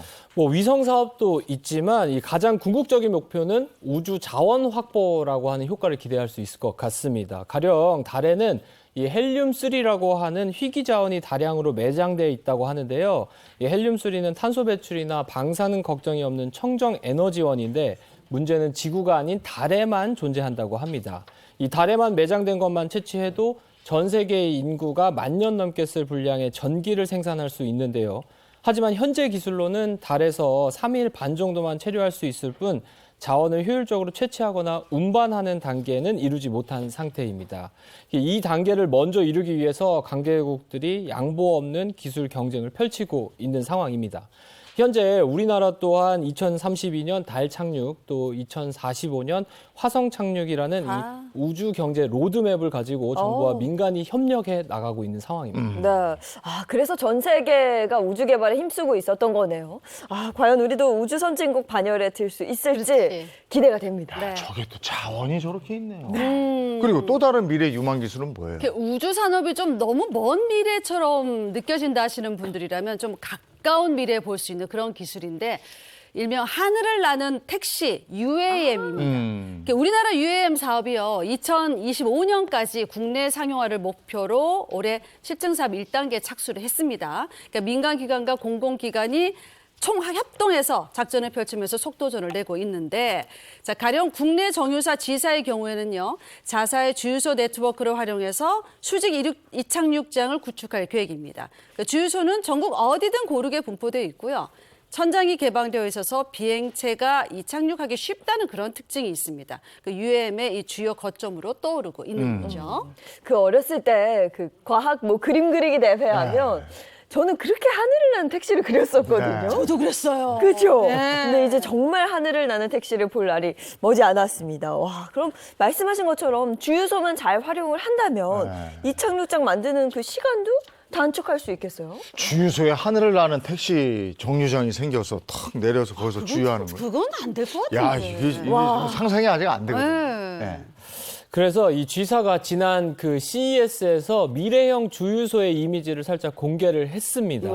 위성 사업도 있지만 이 가장 궁극적인 목표는 우주 자원 확보라고 하는 효과를 기대할 수 있을 것 같습니다. 가령 달에는 이 헬륨-3라고 하는 희귀 자원이 다량으로 매장되어 있다고 하는데요. 이 헬륨-3는 탄소 배출이나 방사능 걱정이 없는 청정 에너지원인데 문제는 지구가 아닌 달에만 존재한다고 합니다. 이 달에만 매장된 것만 채취해도 전 세계의 인구가 10,000년 넘게 쓸 분량의 전기를 생산할 수 있는데요. 하지만 현재 기술로는 달에서 3일 반 정도만 체류할 수 있을 뿐 자원을 효율적으로 채취하거나 운반하는 단계는 이루지 못한 상태입니다. 이 단계를 먼저 이루기 위해서 강대국들이 양보 없는 기술 경쟁을 펼치고 있는 상황입니다. 현재 우리나라 또한 2032년 달 착륙, 또 2045년 화성 착륙이라는 이 우주 경제 로드맵을 가지고 정부와 민간이 협력해 나가고 있는 상황입니다. 네. 그래서 전 세계가 우주 개발에 힘쓰고 있었던 거네요. 과연 우리도 우주 선진국 반열에 들 수 있을지 기대가 됩니다. 네. 저게 또 자원이 저렇게 있네요. 그리고 또 다른 미래 유망 기술은 뭐예요? 우주 산업이 좀 너무 먼 미래처럼 느껴진다 하시는 분들이라면 좀 가까운 미래에 볼 수 있는 그런 기술인데 일명 하늘을 나는 택시 UAM입니다. 우리나라 UAM 사업이요. 2025년까지 국내 상용화를 목표로 올해 실증 사업 1단계 착수를 했습니다. 그러니까 민간 기관과 공공기관이 총협동해서 작전을 펼치면서 속도전을 내고 있는데, 자, 가령 국내 정유사 G사의 경우에는요, 자사의 주유소 네트워크를 활용해서 수직 이착륙장을 구축할 계획입니다. 그러니까 주유소는 전국 어디든 고르게 분포되어 있고요. 천장이 개방되어 있어서 비행체가 이착륙하기 쉽다는 그런 특징이 있습니다. 그 UAM의 이 주요 거점으로 떠오르고 있는 거죠. 그 어렸을 때 그 과학 그림 그리기 대회 하면 저는 그렇게 하늘을 나는 택시를 그렸었거든요. 저도 그랬어요. 그죠? 네. 근데 이제 정말 하늘을 나는 택시를 볼 날이 머지 않았습니다. 와, 그럼 말씀하신 것처럼 주유소만 잘 활용을 한다면 이착륙장 만드는 그 시간도 단축할 수 있겠어요? 주유소에 하늘을 나는 택시 정류장이 생겨서 탁 내려서 거기서 주유하는 거예요. 그건 안 될 것 같은데. 야, 이게 상상이 아직 안 되거든요. 네. 그래서 이 G사가 지난 그 CES에서 미래형 주유소의 이미지를 살짝 공개를 했습니다.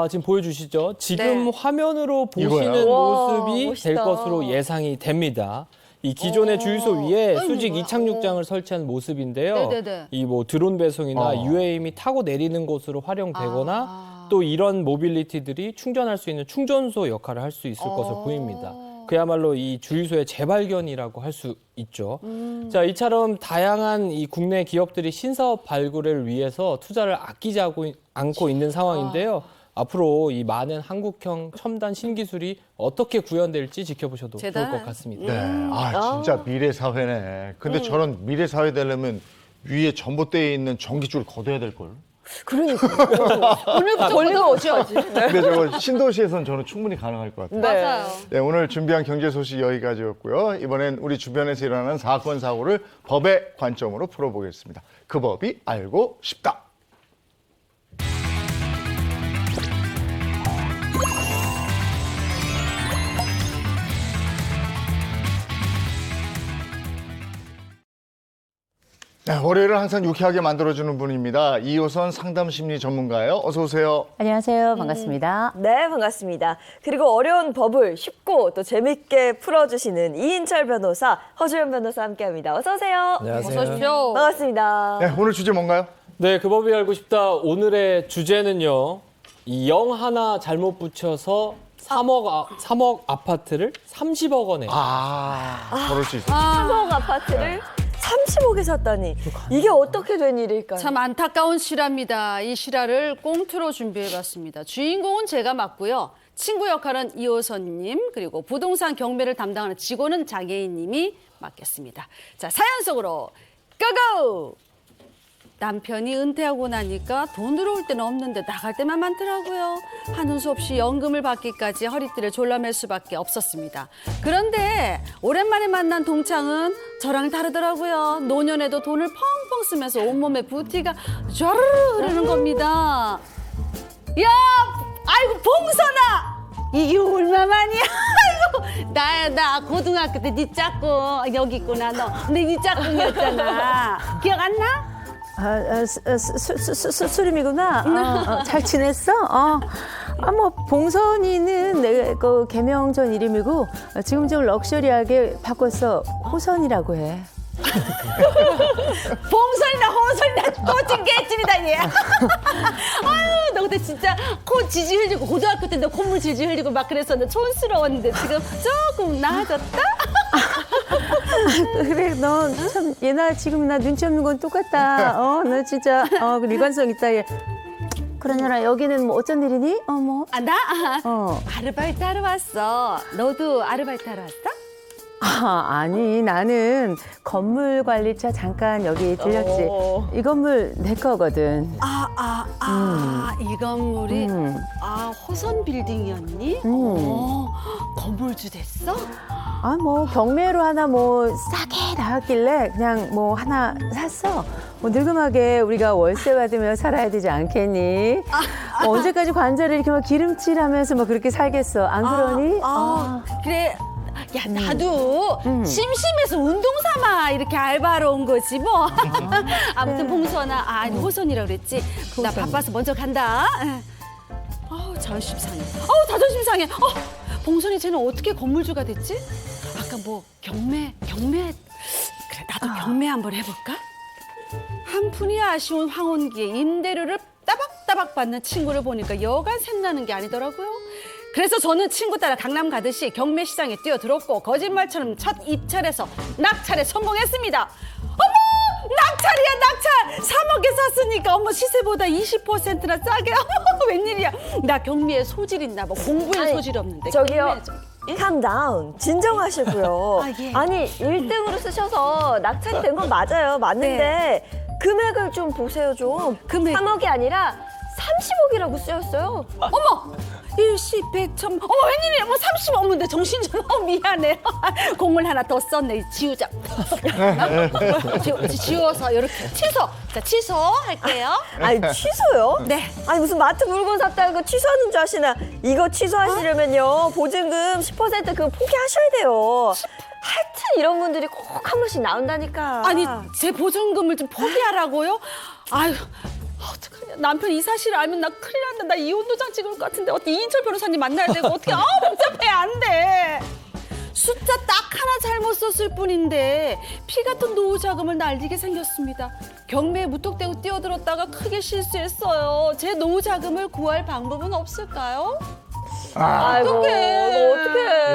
지금 보여주시죠. 지금 화면으로 보시는 모습이 될 것으로 예상이 됩니다. 이 기존의 주유소 위에 수직 이착륙장을 설치한 모습인데요. 이 뭐 드론 배송이나 UAM이 타고 내리는 곳으로 활용되거나 또 이런 모빌리티들이 충전할 수 있는 충전소 역할을 할 수 있을 것으로 보입니다. 그야말로 이 주유소의 재발견이라고 할 수 있죠. 자, 이처럼 다양한 이 국내 기업들이 신사업 발굴을 위해서 투자를 아끼지 않고 있는 상황인데요. 앞으로 이 많은 한국형 첨단 신기술이 어떻게 구현될지 지켜보셔도 좋을 것 같습니다. 네, 진짜 미래 사회네. 근데 저런 미래 사회 되려면 위에 전봇대에 있는 전기줄 걷어야 될 걸. 그러니까 오늘부터 걸리면 어떡하지? 근데 저거 신도시에선 저는 충분히 가능할 것 같아요. 맞아요. 네, 오늘 준비한 경제 소식 여기까지였고요. 이번엔 우리 주변에서 일어나는 사건 사고를 법의 관점으로 풀어보겠습니다. 그 법이 알고 싶다. 네, 월요일을 항상 유쾌하게 만들어주는 분입니다. 이호선 상담심리 전문가예요. 어서 오세요. 안녕하세요. 반갑습니다. 네, 반갑습니다. 그리고 어려운 법을 쉽고 또 재밌게 풀어주시는 이인철 변호사, 허주연 변호사 함께합니다. 어서 오세요. 안녕하세요. 어서 오십시오. 반갑습니다. 네, 오늘 주제 뭔가요? 네, 그 법이 알고 싶다. 오늘의 주제는요. 이 0 하나 잘못 붙여서 3억 아파트를 30억 원에. 그럴 수 있어요. 3억 아파트를 30억에 샀다니 이게 어떻게 된 일일까요? 참 안타까운 실화입니다. 이 실화를 꽁트로 준비해봤습니다. 주인공은 제가 맡고요. 친구 역할은 이호선님, 그리고 부동산 경매를 담당하는 직원은 장혜인님이 맡겠습니다. 자, 사연 속으로 고고! 남편이 은퇴하고 나니까 돈 들어올 때는 없는데 나갈 때만 많더라고요. 하는 수 없이 연금을 받기까지 허리띠를 졸라맬 수밖에 없었습니다. 그런데 오랜만에 만난 동창은 저랑 다르더라고요. 노년에도 돈을 펑펑 쓰면서 온몸에 부티가 좌르르 흐르는 겁니다. 야, 아이고 봉선아! 이게 얼마만이야? 아이고, 나 고등학교 때 니 짝꿍 여기 있구나 너. 근데 니 짝꿍이었잖아. 기억 안 나? 수림이구나. 잘 지냈어? 뭐 봉선이는 내 그 개명 전 이름이고 지금 좀 럭셔리하게 바꿔서 호선이라고 해. 봉선이나 호선이나 꽃은 개찜이다 얘. 아유, 너 근데 진짜 코 지지 흘리고 고등학교 때 너 콧물 지지 흘리고 막 그랬었는데 촌스러웠는데 지금 조금 나아졌다? 그래, 너 참 얘나 지금 나 눈치 없는 건 똑같다. 너 진짜 그 일관성 있다 얘. 그러냐 여기는 뭐 어쩐 일이니? 나 아르바이트 하러 왔어. 너도 아르바이트 하러 왔어? 아니 나는 건물 관리차 잠깐 여기 들렸지. 이 건물 내 거거든. 이 건물이 호선 빌딩이었니? 건물주 됐어? 뭐 경매로 하나 뭐 싸게 나왔길래 그냥 뭐 하나 샀어. 뭐 늙음하게 우리가 월세 받으며 살아야 되지 않겠니? 언제까지 관자를 이렇게 막 기름칠하면서 막 그렇게 살겠어. 안 그러니? 그래. 야, 나도 심심해서 운동 삼아 이렇게 알바하러 온 거지 뭐. 아무튼 봉선아, 호선이라고 그랬지. 나 바빠서 먼저 간다. 자존심 상해. 자존심 상해. 봉선이 쟤는 어떻게 건물주가 됐지? 아까 뭐 경매. 그래, 나도 경매 한번 해볼까? 한 푼이 아쉬운 황혼기에 임대료를 따박따박 받는 친구를 보니까 여간 샘나는 게 아니더라고요. 그래서 저는 친구 따라 강남 가듯이 경매 시장에 뛰어들었고 거짓말처럼 첫 입찰에서 낙찰에 성공했습니다. 어머! 낙찰이야, 낙찰! 3억에 샀으니까 어머 시세보다 20%나 싸게. 웬일이야? 나 경매에 소질 있나 봐. 공부에 소질이 없는데. 저기요. calm down. 진정하시고요. 예. 아니 1등으로 쓰셔서 낙찰이 된 건 맞아요. 맞는데 금액을 좀 보세요 좀. 금액. 3억이 아니라 30억이라고 쓰였어요. 어머! 일시백천. 어머 웬일이야? 뭐 30 없는데 정신 좀. 미안해. 공을 하나 더 썼네. 지우자. 지워서 이렇게 취소. 자, 취소할게요. 아니 취소요? 네. 아니 무슨 마트 물건 샀다고 취소하는 줄 아시나? 이거 취소하시려면요 보증금 10% 그거 포기하셔야 돼요. 하여튼 이런 분들이 꼭 한 번씩 나온다니까. 아니 제 보증금을 좀 포기하라고요? 아유. 어떡하냐. 남편 이 사실을 알면 나 큰일 난다. 나 이혼 도장 찍을 것 같은데 어떻게 이인철 변호사님 만나야 되고 어떻게 복잡해. 안 돼. 숫자 딱 하나 잘못 썼을 뿐인데 피 같은 노후 자금을 날리게 생겼습니다. 경매에 무턱대고 뛰어들었다가 크게 실수했어요. 제 노후 자금을 구할 방법은 없을까요? 아이고, 어떡해.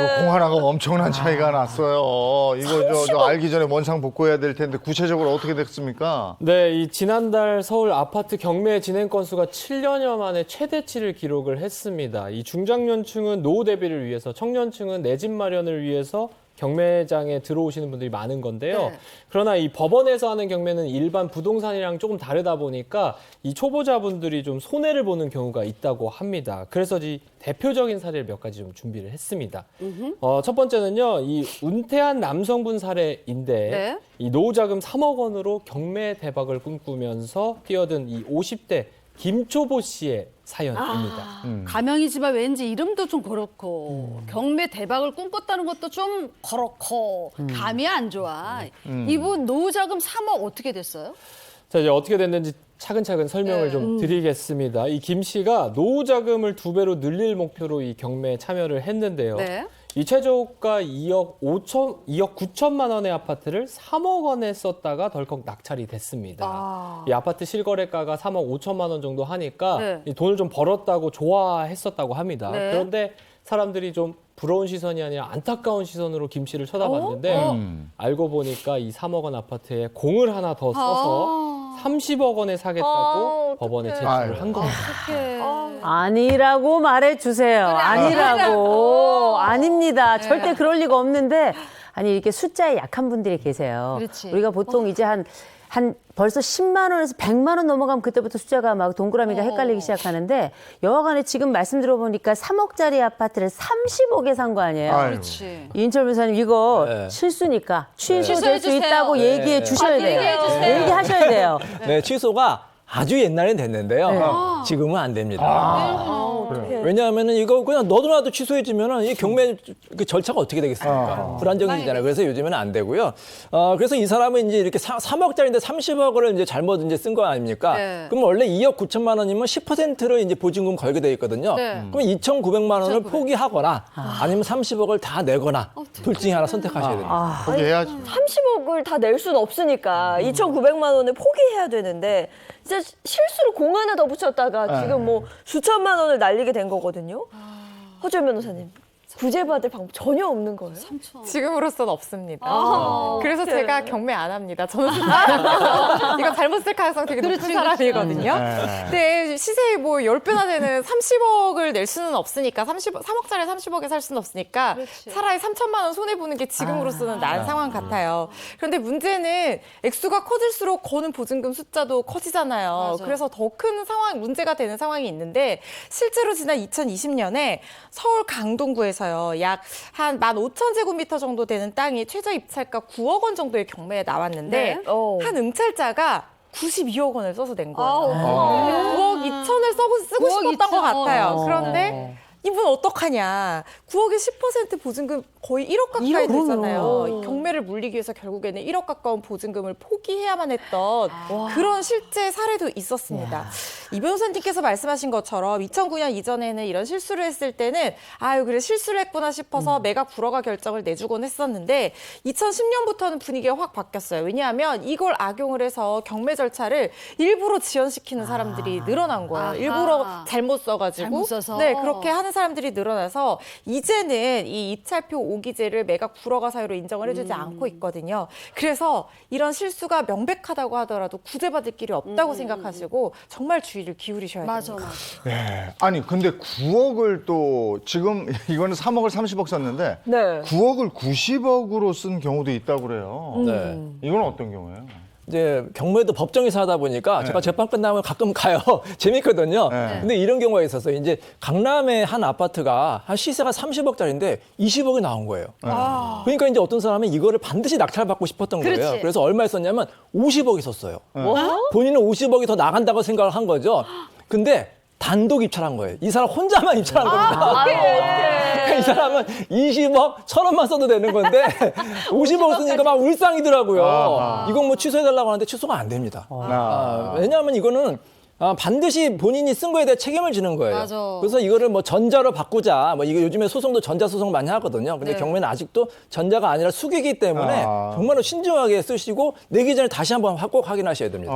이거 공 하나가 엄청난 차이가 났어요. 이거 저 알기 전에 원상 복구해야 될 텐데 구체적으로 어떻게 됐습니까? 네, 이 지난달 서울 아파트 경매 진행 건수가 7년여 만에 최대치를 기록을 했습니다. 이 중장년층은 노후 대비를 위해서, 청년층은 내 집 마련을 위해서 경매장에 들어오시는 분들이 많은 건데요. 그러나 이 법원에서 하는 경매는 일반 부동산이랑 조금 다르다 보니까 이 초보자분들이 좀 손해를 보는 경우가 있다고 합니다. 그래서 이 대표적인 사례를 몇 가지 좀 준비를 했습니다. 첫 번째는요, 이 은퇴한 남성분 사례인데 이 노후자금 3억 원으로 경매 대박을 꿈꾸면서 뛰어든 이 50대 김초보 씨의 사연입니다. 가명이지만 왠지 이름도 좀 그렇고 경매 대박을 꿈꿨다는 것도 좀 그렇고 감이 안 좋아. 이분 노후자금 3억 어떻게 됐어요? 자, 이제 어떻게 됐는지 차근차근 설명을 좀 드리겠습니다. 이 김 씨가 노후자금을 2배로 늘릴 목표로 이 경매에 참여를 했는데요. 이 최저가 2억 9천만 원의 아파트를 3억 원에 썼다가 덜컥 낙찰이 됐습니다. 이 아파트 실거래가가 3억 5천만 원 정도 하니까 이 돈을 좀 벌었다고 좋아했었다고 합니다. 그런데 사람들이 좀 부러운 시선이 아니라 안타까운 시선으로 김 씨를 쳐다봤는데 알고 보니까 이 3억 원 아파트에 공을 하나 더 써서 30억 원에 사겠다고 법원에 제출을 한 겁니다. 아니라고 말해주세요. 아니라고. 아닙니다. 절대 그럴 리가 없는데. 아니 이렇게 숫자에 약한 분들이 계세요. 우리가 보통 이제 한 벌써 10만 원에서 100만 원 넘어가면 그때부터 숫자가 막 동그라미가 헷갈리기 시작하는데 여하간에 지금 말씀 들어보니까 3억짜리 아파트를 30억에 산 거 아니에요? 그렇지. 이인철 변호사님 이거 실수니까 취소될 수 있다고 얘기해 주셔야 돼요. 얘기하셔야 돼요. 네, 취소가 아주 옛날엔 됐는데요. 지금은 안 됩니다. 왜냐하면은 이거 그냥 너도나도 취소해주면은 이 경매 그 절차가 어떻게 되겠습니까? 불안정해지잖아요. 그래서 요즘에는 안 되고요. 그래서 이 사람은 이제 이렇게 3억짜리인데 30억을 이제 잘못 이제 쓴 거 아닙니까? 그럼 원래 2억 9천만 원이면 10%를 이제 보증금 걸게 돼 있거든요. 그럼 2,900만 원을 포기하거나 아니면 30억을 다 내거나 둘 중에 하나 선택하셔야 됩니다. 포기해야지. 30억을 다 낼 수는 없으니까 2,900만 원을 포기해야 되는데 진짜 실수로 공 하나 더 붙였다가 지금 뭐 수천만 원을 날리게 된 거거든요. 허주현 변호사님. 구제받을 방법 전혀 없는 거예요? 지금으로서는 없습니다. 아, 그래서 어떡해. 제가 경매 안 합니다. 저는 이거 잘못 쓸 가능성 되게 높은 사람이거든요. 근데 시세이 뭐 10배나 되는 30억을 낼 수는 없으니까 3억짜리 30억에 살 수는 없으니까 차라리 3천만 원 손해보는 게 지금으로서는 나은 상황 같아요. 그런데 문제는 액수가 커질수록 거는 보증금 숫자도 커지잖아요. 맞아. 그래서 더 큰 상황, 문제가 되는 상황이 있는데 실제로 지난 2020년에 서울 강동구에서요. 약 한 15,000제곱미터 정도 되는 땅이 최저 입찰가 9억 원 정도의 경매에 나왔는데 한 응찰자가 92억 원을 써서 낸 거예요. 9억 2천을 쓰고 싶었던 것 같아요. 그런데 이분 어떡하냐. 9억에 10% 보증금 거의 1억 가까이 되잖아요. 경매를 물리기 위해서 결국에는 1억 가까운 보증금을 포기해야만 했던 그런 실제 사례도 있었습니다. 이 변호사님께서 말씀하신 것처럼 2009년 이전에는 이런 실수를 했을 때는 아유 그래 실수를 했구나 싶어서 매각 불허가 결정을 내주곤 했었는데 2010년부터는 분위기가 확 바뀌었어요. 왜냐하면 이걸 악용을 해서 경매 절차를 일부러 지연시키는 사람들이 늘어난 거예요. 일부러 잘못 써가지고 잘못 써서. 네, 그렇게 하는 사람들이 늘어나서 이제는 이 입찰표 오기제를 매각 불허가 사유로 인정을 해주지 않고 있거든요. 그래서 이런 실수가 명백하다고 하더라도 구제받을 길이 없다고 생각하시고 정말 주의를 기울이셔야 됩니다. 네. 아니 근데 9억을 또 지금 이거는 3억을 30억 썼는데 9억을 90억으로 쓴 경우도 있다고 그래요. 네. 이건 어떤 경우예요? 이제 경매도 법정에서 하다 보니까 제가 재판 끝나면 가끔 가요. 재밌거든요. 근데 이런 경우가 있었어요. 이제 강남의 한 아파트가 한 시세가 30억짜리인데 20억이 나온 거예요. 그러니까 이제 어떤 사람은 이거를 반드시 낙찰받고 싶었던 거예요. 그래서 얼마에 썼냐면 50억이 썼어요. 본인은 50억이 더 나간다고 생각을 한 거죠. 근데 단독 입찰한 거예요. 이 사람 혼자만 입찰한 겁니다. 그러니까 이 사람은 20억, 1,000원만 써도 되는 건데 50억 쓰니까 막 울상이더라고요. 이건 뭐 취소해달라고 하는데 취소가 안 됩니다. 왜냐하면 이거는 반드시 본인이 쓴 거에 대해 책임을 지는 거예요. 맞아. 그래서 이거를 뭐 전자로 바꾸자. 뭐 이게 요즘에 소송도 전자 소송 많이 하거든요. 근데 경매는 아직도 전자가 아니라 수기이기 때문에 정말로 신중하게 쓰시고 내기 전에 다시 한번 꼭 확인하셔야 됩니다.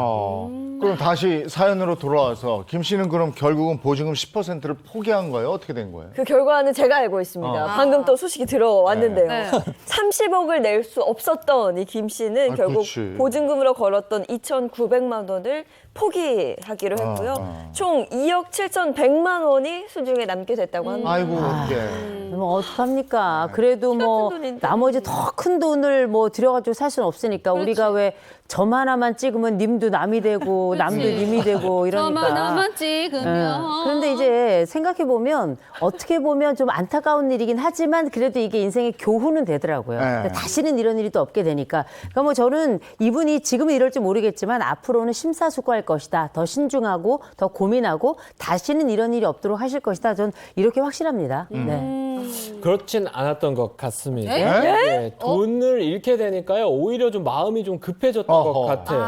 그럼 다시 사연으로 돌아와서 김 씨는 그럼 결국은 보증금 10%를 포기한 거예요? 어떻게 된 거예요? 그 결과는 제가 알고 있습니다. 방금 또 소식이 들어왔는데요. 네. 30억을 낼 수 없었던 이 김 씨는 결국 그치. 보증금으로 걸었던 2,900만 원을 포기하기로 했고요. 총 2억 7,100만 원이 수중에 남게 됐다고 합니다. 아이고 어떡해. 뭐 어떡합니까? 그래도 뭐 나머지 더 큰 돈을 뭐 들여가지고 살 수는 없으니까 우리가 왜 점 하나만 찍으면 님도 남이 되고 남도 님이 되고 이러니까. 점 하나만 찍으면. 그런데 이제 생각해 보면 어떻게 보면 좀 안타까운 일이긴 하지만 그래도 이게 인생의 교훈은 되더라고요. 그러니까 다시는 이런 일이 또 없게 되니까. 그러니까 뭐 저는 이분이 지금은 이럴지 모르겠지만 앞으로는 심사숙고할 것이다. 더 신중하고 더 고민하고 다시는 이런 일이 없도록 하실 것이다. 전 이렇게 확실합니다. 네. 그렇진 않았던 것 같습니다. 네? 돈을 잃게 되니까요. 오히려 좀 마음이 좀 급해졌던 것 같아요.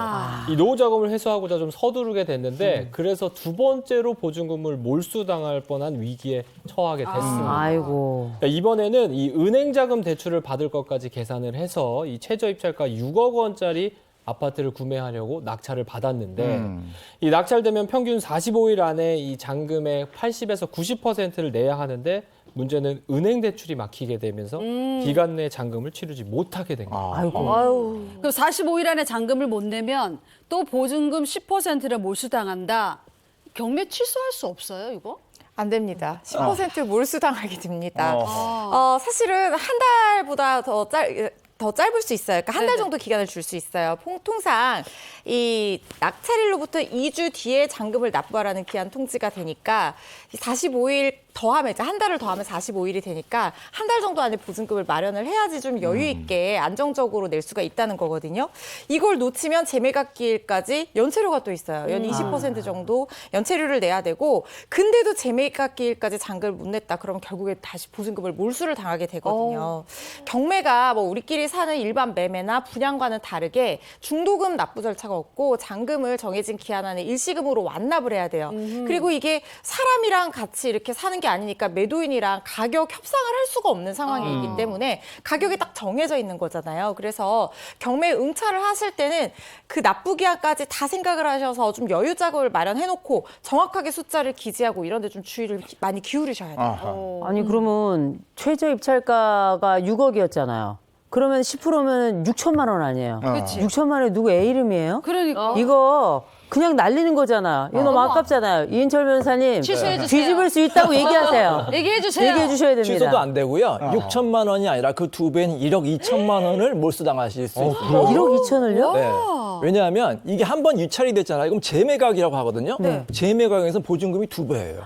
이 노후 자금을 회수하고자 좀 서두르게 됐는데 그래서 두 번째로 보증금을 몰수당할 뻔한 위기에 처하게 됐습니다. 아이고. 그러니까 이번에는 이 은행 자금 대출을 받을 것까지 계산을 해서 이 최저 입찰가 6억 원짜리 아파트를 구매하려고 낙찰을 받았는데 이 낙찰되면 평균 45일 안에 이 잔금의 80에서 90%를 내야 하는데 문제는 은행 대출이 막히게 되면서 기간 내 잔금을 치르지 못하게 된 거예요. 아유. 그럼 45일 안에 잔금을 못 내면 또 보증금 10%를 몰수당한다. 경매 취소할 수 없어요, 이거? 안 됩니다. 10% 몰수당하게 됩니다. 사실은 한 달보다 더 짧을 수 있어요. 그러니까 한 달 정도 기간을 줄 수 있어요. 통상 이 낙찰일로부터 2주 뒤에 잔금을 납부하라는 기한 통지가 되니까 45일 더하면 이제 한 달을 더하면 45일이 되니까 한 달 정도 안에 보증금을 마련을 해야지 좀 여유 있게 안정적으로 낼 수가 있다는 거거든요. 이걸 놓치면 재매각기일까지 연체료가 또 있어요. 연 20% 정도 연체료를 내야 되고 근데도 재매각기일까지 잔금을 못 냈다. 그러면 결국에 다시 보증금을 몰수를 당하게 되거든요. 경매가 뭐 우리끼리 사는 일반 매매나 분양과는 다르게 중도금 납부 절차가 없고 잔금을 정해진 기한 안에 일시금으로 완납을 해야 돼요. 그리고 이게 사람이랑 같이 이렇게 사는 게 게 아니니까 매도인이랑 가격 협상을 할 수가 없는 상황이기 때문에 가격이 딱 정해져 있는 거잖아요. 그래서 경매 응찰을 하실 때는 그 납부기한까지 다 생각을 하셔서 좀 여유 자금을 마련해놓고 정확하게 숫자를 기재하고 이런 데 좀 주의를 많이 기울이셔야 돼요. 아니 그러면 최저 입찰가가 6억이었잖아요. 그러면 10%면 6천만 원 아니에요? 그치. 6천만 원에 누구 애 이름이에요? 그러니까. 이거 그냥 날리는 거잖아. 이거 너무 아깝잖아요. 이인철 변호사님. 취소해 주세요. 뒤집을 수 있다고 얘기하세요. 얘기해 주세요. 얘기해 주셔야 됩니다. 취소도 안 되고요. 6천만 원이 아니라 그 두 배인 1억 2천만 원을 몰수당하실 수 있습니다. 1억 2천을요? 네. 왜냐하면 이게 한 번 유찰이 됐잖아요. 그럼 재매각이라고 하거든요. 네. 재매각에서 보증금이 2배예요.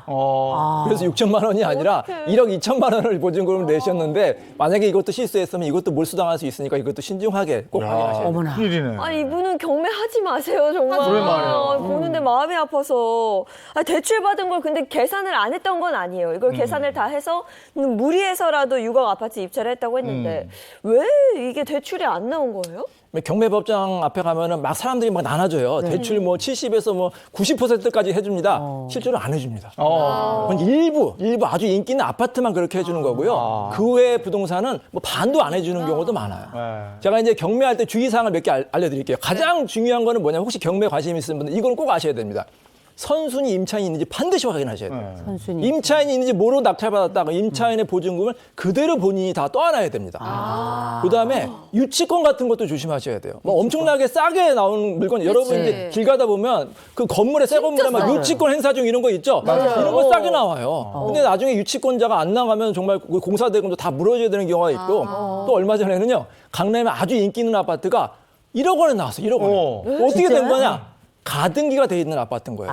그래서 6천만 원이 아니라 1억 2천만 원을 보증금을 내셨는데 만약에 이것도 실수했으면 이것도 몰수당할 수 있으니까 이것도 신중하게 꼭 확인하셔야 돼요. 어머나. 일이네. 아니 이분은 경매하지 마세요 정말. 그래 말이에요. 보는데 마음이 아파서. 대출 받은 걸 근데 계산을 안 했던 건 아니에요. 이걸 계산을 다 해서 무리해서라도 6억 아파트 입찰을 했다고 했는데 왜 이게 대출이 안 나온 거예요? 경매법정 앞에 가면은 막 사람들이 막 나눠줘요. 대출 뭐 70에서 뭐 90%까지 해줍니다. 실제로 안 해줍니다. 그건 일부 아주 인기 있는 아파트만 그렇게 해주는 거고요. 그 외의 부동산은 뭐 반도 안 해주는 경우도 많아요. 제가 이제 경매할 때 주의사항을 몇 개 알려드릴게요. 가장 중요한 거는 뭐냐면 혹시 경매 관심 있으신 분들 이거는 꼭 아셔야 됩니다. 선순위 임차인이 있는지 반드시 확인하셔야 돼요. 선순위. 임차인이 있는지 모르고 낙찰받았다가 임차인의 보증금을 그대로 본인이 다 떠안아야 됩니다. 그다음에 유치권 같은 것도 조심하셔야 돼요. 뭐 엄청나게 싸게 나오는 물건 여러분 이제 길 가다 보면 그 건물에 새 건물에 막 유치권 행사 중 이런 거 있죠. 이런 거 싸게 나와요. 근데 나중에 유치권자가 안 나가면 정말 그 공사 대금도 다 물어줘야 되는 경우가 있고 또 얼마 전에는요. 강남에 아주 인기 있는 아파트가 1억 원에 나왔어. 1억 원에. 어떻게 된 거냐? 가등기가 돼 있는 아파트인 거예요.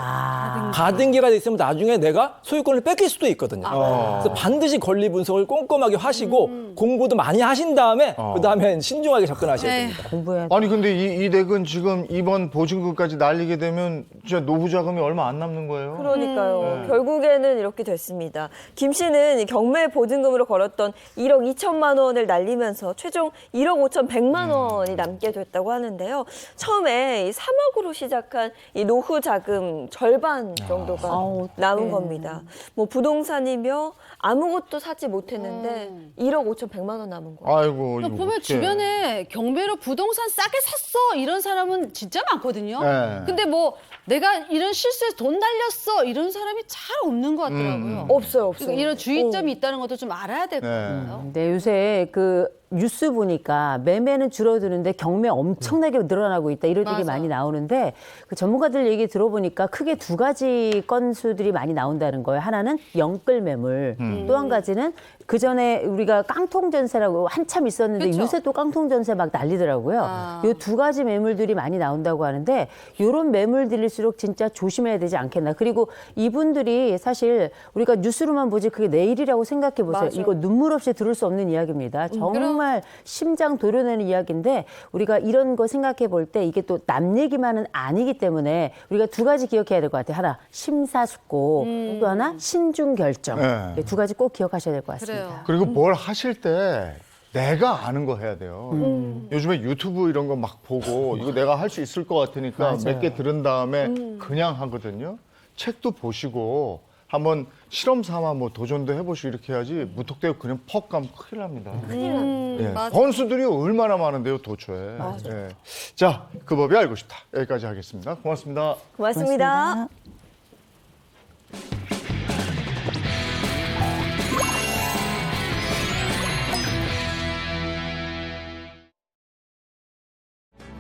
가등기가 돼 있으면 나중에 내가 소유권을 뺏길 수도 있거든요. 그래서 반드시 권리 분석을 꼼꼼하게 하시고 공부도 많이 하신 다음에 그다음에 신중하게 접근하셔야 됩니다. 공부해야 아니 근데 이 댁은 지금 이번 보증금까지 날리게 되면 진짜 노후 자금이 얼마 안 남는 거예요. 그러니까요. 결국에는 이렇게 됐습니다. 김 씨는 이 경매 보증금으로 걸었던 1억 2천만 원을 날리면서 최종 1억 5천 100만 원이 남게 됐다고 하는데요. 처음에 이 3억으로 시작한 이 노후 자금 절반 정도가 남은 겁니다. 뭐 부동산이며 아무것도 사지 못했는데 1억 5천 100만 원 남은 거예요. 아이고. 이거 보면 어떡해. 주변에 경매로 부동산 싸게 샀어 이런 사람은 진짜 많거든요. 네. 근데 뭐 내가 이런 실수해서 돈 날렸어 이런 사람이 잘 없는 것 같더라고요. 없어요. 그러니까 이런 주의점이 있다는 것도 좀 알아야 될 것 같아요. 네, 요새 그 뉴스 보니까 매매는 줄어드는데 경매 엄청나게 늘어나고 있다 이런 얘기 많이 나오는데 그 전문가들 얘기 들어보니까 크게 두 가지 건수들이 많이 나온다는 거예요. 하나는 영끌 매물, 또 한 가지는 그 전에 우리가 깡통 전세라고 한참 있었는데 그쵸? 요새 또 깡통 전세 막 난리더라고요. 요 두 가지 매물들이 많이 나온다고 하는데 요런 매물들일수록 진짜 조심해야 되지 않겠나. 그리고 이분들이 사실 우리가 뉴스로만 보지 그게 내일이라고 생각해 보세요. 맞아. 이거 눈물 없이 들을 수 없는 이야기입니다. 정말 심장 도려내는 이야기인데 우리가 이런 거 생각해 볼 때 이게 또 남 얘기만은 아니기 때문에 우리가 두 가지 기억해야 될 것 같아요. 하나 심사숙고 또 하나 신중 결정. 네. 두 가지 꼭 기억하셔야 될 것 같습니다. 그리고 뭘 하실 때 내가 아는 거 해야 돼요. 요즘에 유튜브 이런 거 막 보고 이거 내가 할 수 있을 것 같으니까 몇 개 들은 다음에 그냥 하거든요. 책도 보시고 한번 실험 삼아 뭐 도전도 해보시고 이렇게 해야지 무턱대고 그냥 퍽 가면 큰일 납니다. 예. 번수들이 얼마나 많은데요, 도처에. 예. 자, 그 법이 알고 싶다. 여기까지 하겠습니다. 고맙습니다. 고맙습니다.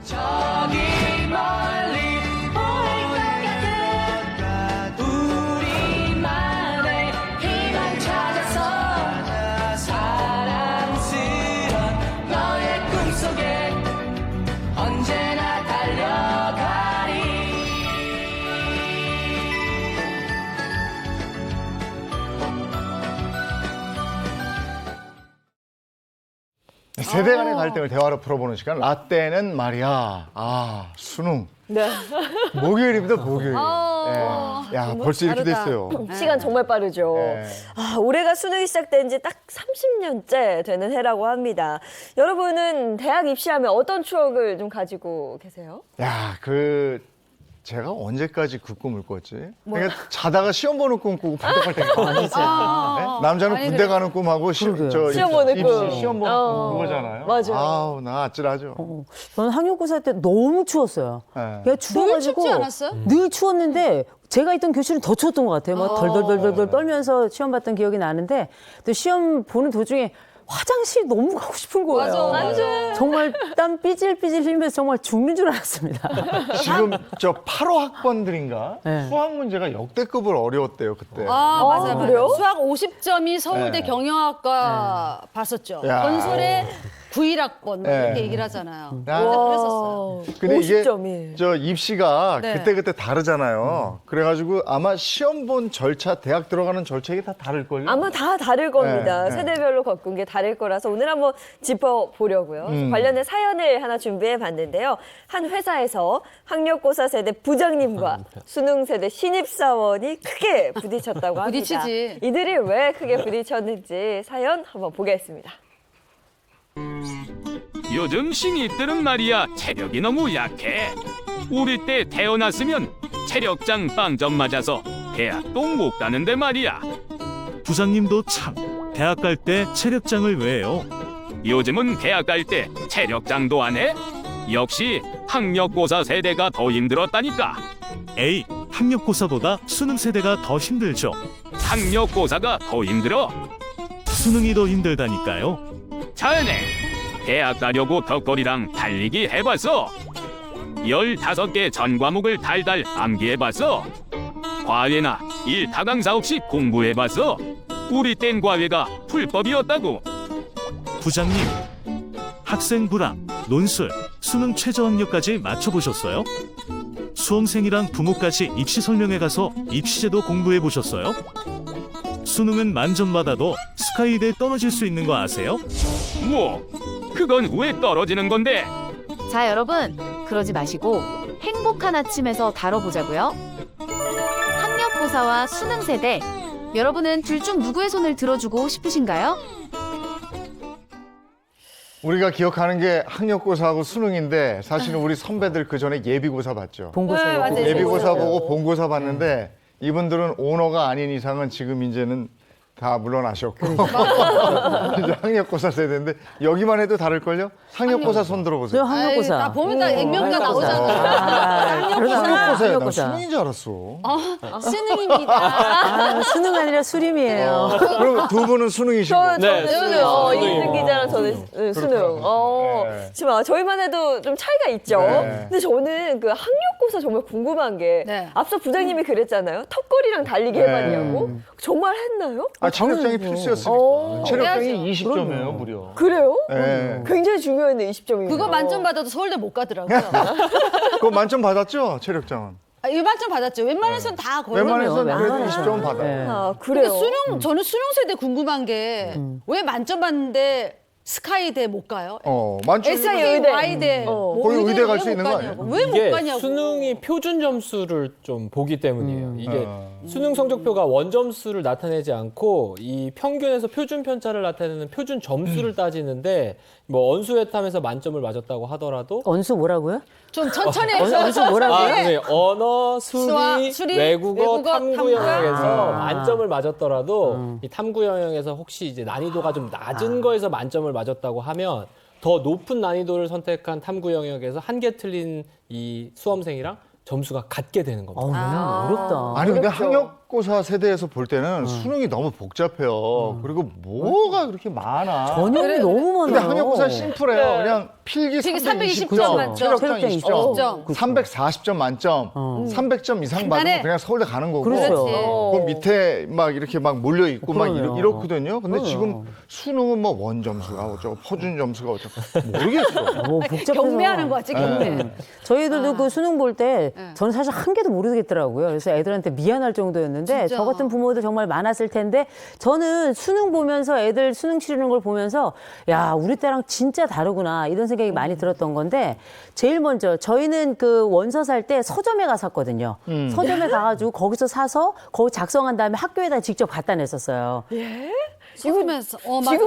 저기 멀리 보일 것 같은 우리만의 희망 찾아서 사랑스런 너의 꿈속에 언제나 달려가리. 세대 간의 갈등을 대화로 풀어보는 시간. 라떼는 말이야. 수능. 네. 목요일입니다, 목요일. 예. 야, 벌써 이렇게 됐어요. 시간 정말 빠르죠. 네. 올해가 수능이 시작된 지 딱 30년째 되는 해라고 합니다. 여러분은 대학 입시하면 어떤 추억을 좀 가지고 계세요? 야, 제가 언제까지 그 꿈을 꿨지? 그러니까 자다가 시험 보는 꿈 꾸고 발톱할 때가 네? 남자는 군대 가는 꿈하고 시험 보는 꿈. 시험 보는 그거잖아요. 맞아요. 아우, 나 아찔하죠. 저는 학력고사 때 너무 추웠어요. 네. 그냥 추워가지고 춥지 않았어요? 늘 추웠는데 제가 있던 교실은 더 추웠던 것 같아요. 막 덜덜덜덜 떨면서 시험 봤던 기억이 나는데 또 시험 보는 도중에 화장실 너무 가고 싶은 거예요. 맞아. 정말 땀 삐질삐질 흘리면서 정말 죽는 줄 알았습니다. 지금 저 8호 학번들인가 네. 수학 문제가 역대급으로 어려웠대요 그때. 맞아요. 그래요? 수학 50점이 서울대 네. 경영학과 봤었죠. 야. 건설의 91학번 네. 이렇게 얘기를 하잖아요. 야. 그랬었어요. 근데 이게 50점이. 저 입시가 네. 그때그때 다르잖아요. 그래가지고 아마 시험 본 절차, 대학 들어가는 절차가 다 다를걸요? 아마 다 다를 겁니다. 네, 네. 세대별로 겪은 게 다를 거라서 오늘 한번 짚어보려고요. 관련된 사연을 하나 준비해 봤는데요. 한 회사에서 학력고사 세대 부장님과 수능 세대 신입사원이 크게 부딪혔다고 합니다. 부딪히지. 이들이 왜 크게 부딪혔는지 사연 한번 보겠습니다. 요즘 신입들은 말이야 체력이 너무 약해. 우리 때 태어났으면 체력장 빵점 맞아서 대학도 못 가는데 말이야. 부장님도 참 대학 갈 때 체력장을 왜 해요? 요즘은 대학 갈 때 체력장도 안 해? 역시 학력고사 세대가 더 힘들었다니까. 에이, 학력고사보다 수능 세대가 더 힘들죠. 학력고사가 더 힘들어? 수능이 더 힘들다니까요. 자네 대학 가려고 덕거리랑 달리기 해봤어? 15개 전 과목을 달달 암기해봤어? 과외나 일 타강사 없이 공부해봤어? 우리 땐 과외가 불법이었다고. 부장님, 학생 불합, 논술, 수능 최저학력까지 맞춰보셨어요? 수험생이랑 부모까지 입시 설명회 가서 입시제도 공부해보셨어요? 수능은 만점 받아도 스카이대 떨어질 수 있는 거 아세요? 뭐? 그건 왜 떨어지는 건데? 자, 여러분, 그러지 마시고 행복한 아침에서 다뤄보자고요. 학력고사와 수능 세대, 여러분은 둘 중 누구의 손을 들어주고 싶으신가요? 우리가 기억하는 게 학력고사하고 수능인데 사실은 우리 선배들 그 전에 예비고사 봤죠. 본고사 네, 맞아요. 예비고사 예비고사. 보고 본고사 봤는데 이분들은 오너가 아닌 이상은 지금 이제는 다 물러나셨고 이제 학력고사 세대인데 여기만 해도 다를걸요? 학력고사 손 들어보세요. 학력고사. 나 보면 다 액면가 나오잖아. 학력고사야. 나 수능인 줄 알았어. 수능입니다. 수능 아니라 수림이에요. 그럼 두 분은 수능이시고. 저는 수능이요. 이준 기자랑 저는 수능. 네. 지금 저희만 해도 좀 차이가 있죠. 네. 근데 저는 그 학력고사 정말 궁금한 게 앞서 부장님이 그랬잖아요. 턱걸이랑 달리기 해봤냐고. 정말 했나요? 체력장이 필수였으니까. 체력장이 20점이에요, 무려. 그래요? 네. 굉장히 중요했네, 20점이. 그거 만점 받아도 서울대 못 가더라고요. 그거 만점 받았죠, 체력장은? 이 만점 받았죠. 웬만해서는 다 거의. 웬만해서는 그래도 20점 받아요. 아, 그래요? 근데 저는 수능 세대 궁금한 게 왜 만점 받는데 스카이대 못 가요? 만점. SI 의대, Y대. 거기 의대 갈 수 있는 거 아니에요? 왜 못 이게 가냐고. 수능이 표준 점수를 좀 보기 때문이에요. 이게 수능 성적표가 원점수를 나타내지 않고 이 평균에서 표준 편차를 나타내는 표준 점수를 따지는데 뭐 언수회탐에서 만점을 맞았다고 하더라도 언수 뭐라고요? 좀 천천히 해서. 언수 뭐라고요? 네. 언어, 수리, 외국어, 탐구 영역에서 만점을 맞았더라도 이 탐구 영역에서 혹시 이제 난이도가 좀 낮은 거에서 만점을 맞았다고 하면 더 높은 난이도를 선택한 탐구 영역에서 한 개 틀린 이 수험생이랑 점수가 같게 되는 겁니다. 어렵다. 아니 근데 학력고사 세대에서 볼 때는 수능이 너무 복잡해요. 그리고 뭐가 그렇게 많아. 전형이 너무 많아요. 근데 학력고사 심플해요. 그냥 필기 320점, 만점. 체력장 20점. 20점, 340점 만점, 300점 이상 간단해. 받으면 그냥 서울대 가는 거고. 그렇죠. 그 밑에 막 이렇게 막 몰려 있고 막 그러네요. 이렇거든요. 근데 지금 수능은 뭐 원점수가 어쩌고 표준 점수가 어쩌고 모르겠어. 복잡해서. 경매하는 거지, 경매. 저희들도 그 수능 볼 때 저는 사실 한 개도 모르겠더라고요. 그래서 애들한테 미안할 정도였는데 진짜. 저 같은 부모들 정말 많았을 텐데 저는 수능 보면서 애들 수능 치르는 걸 보면서 야 우리 때랑 진짜 다르구나 이런 생각이 많이 들었던 건데 제일 먼저 저희는 그 원서 살 때 서점에 가서 샀거든요. 서점에 가가지고 거기서 사서 거기 작성한 다음에 학교에다 직접 갖다 냈었어요. 예? 지금은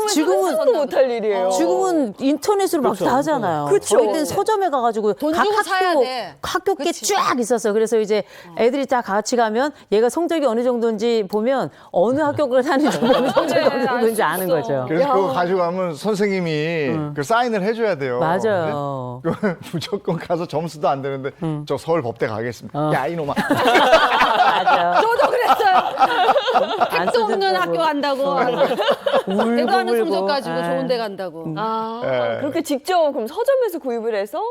지금은 상상도 못할 일이에요. 지금은 인터넷으로 막 그렇죠. 다 하잖아요. 그렇죠. 저희 때는 서점에 가가지고 돈 각 주고 사야 돼. 학교께 쫙 있었어요. 그래서 이제 애들이 다 같이 가면 얘가 성적이 어느 정도인지 보면 어느 학교를 다니는지 보면 성적이 어느 정도인지 아는 거죠. 그래서 그거 가져가면 선생님이 그 사인을 해줘야 돼요. 맞아요. 네? 무조건 가서 점수도 안 되는데 저 서울 법대 가겠습니다. 야 이놈아. 맞아. 저도 그랬어요. 택도 없는 학교 간다고. 내가 하는 성적 가지고 좋은 데 간다고. 그렇게 직접 그럼 서점에서 구입을 해서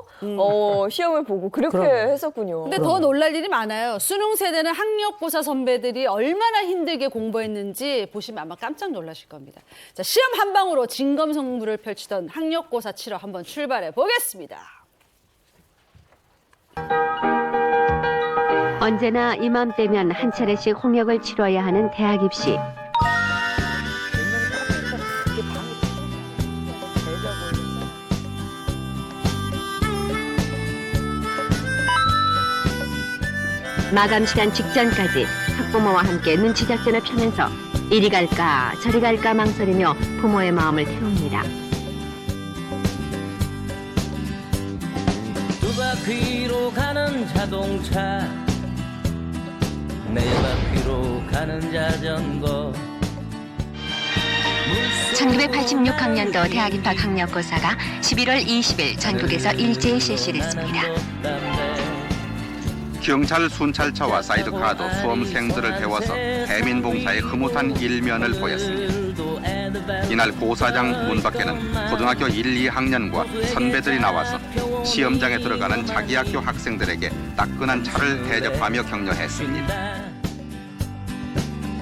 시험을 보고 그렇게 했었군요. 근데 더 놀랄 일이 많아요. 수능 세대는 학력고사 선배들이 얼마나 힘들게 공부했는지 보시면 아마 깜짝 놀라실 겁니다. 자, 시험 한 방으로 진검승부를 펼치던 학력고사 치러 한번 출발해 보겠습니다. 언제나 이맘때면 한 차례씩 홍역을 치러야 하는 대학 입시. 마감 시간 직전까지 학부모와 함께 눈치 작전을 펴면서 이리 갈까 저리 갈까 망설이며 부모의 마음을 태웁니다. 두 바퀴로 가는 자동차 네 바퀴로 가는 자전거 1986학년도 대학 입학 학력고사가 11월 20일 전국에서 일제히 실시됐습니다. 경찰 순찰차와 사이드카도 수험생들을 태워서 해민봉사의 흐뭇한 일면을 보였습니다. 이날 고사장 문 밖에는 고등학교 1, 2학년과 선배들이 나와서 시험장에 들어가는 자기 학교 학생들에게 따끈한 차를 대접하며 격려했습니다.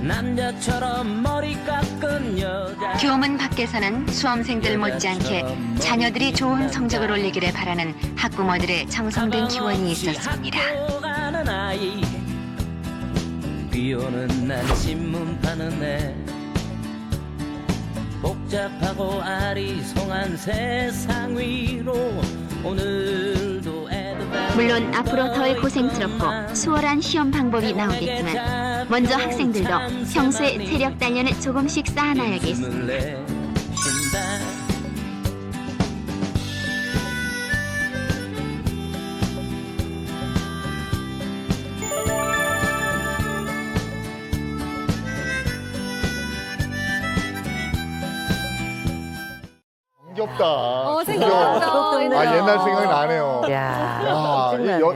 남자처럼 머리 깎은 여자 교문 밖에서는 수험생들 못지않게 자녀들이 좋은 성적을 올리기를 바라는 학부모들의 정성된 기원이 있었습니다. 아이 비 오는 날 신문 파는 애 복잡하고 아리송한 세상 위로 오늘도 물론 앞으로 더 고생스럽고 수월한 시험 방법이 나오겠지만 먼저 학생들도 평소에 체력 단련을 조금씩 쌓아놔야겠습니다. 정겹다. 생각나. 옛날 생각이 나네요. 야,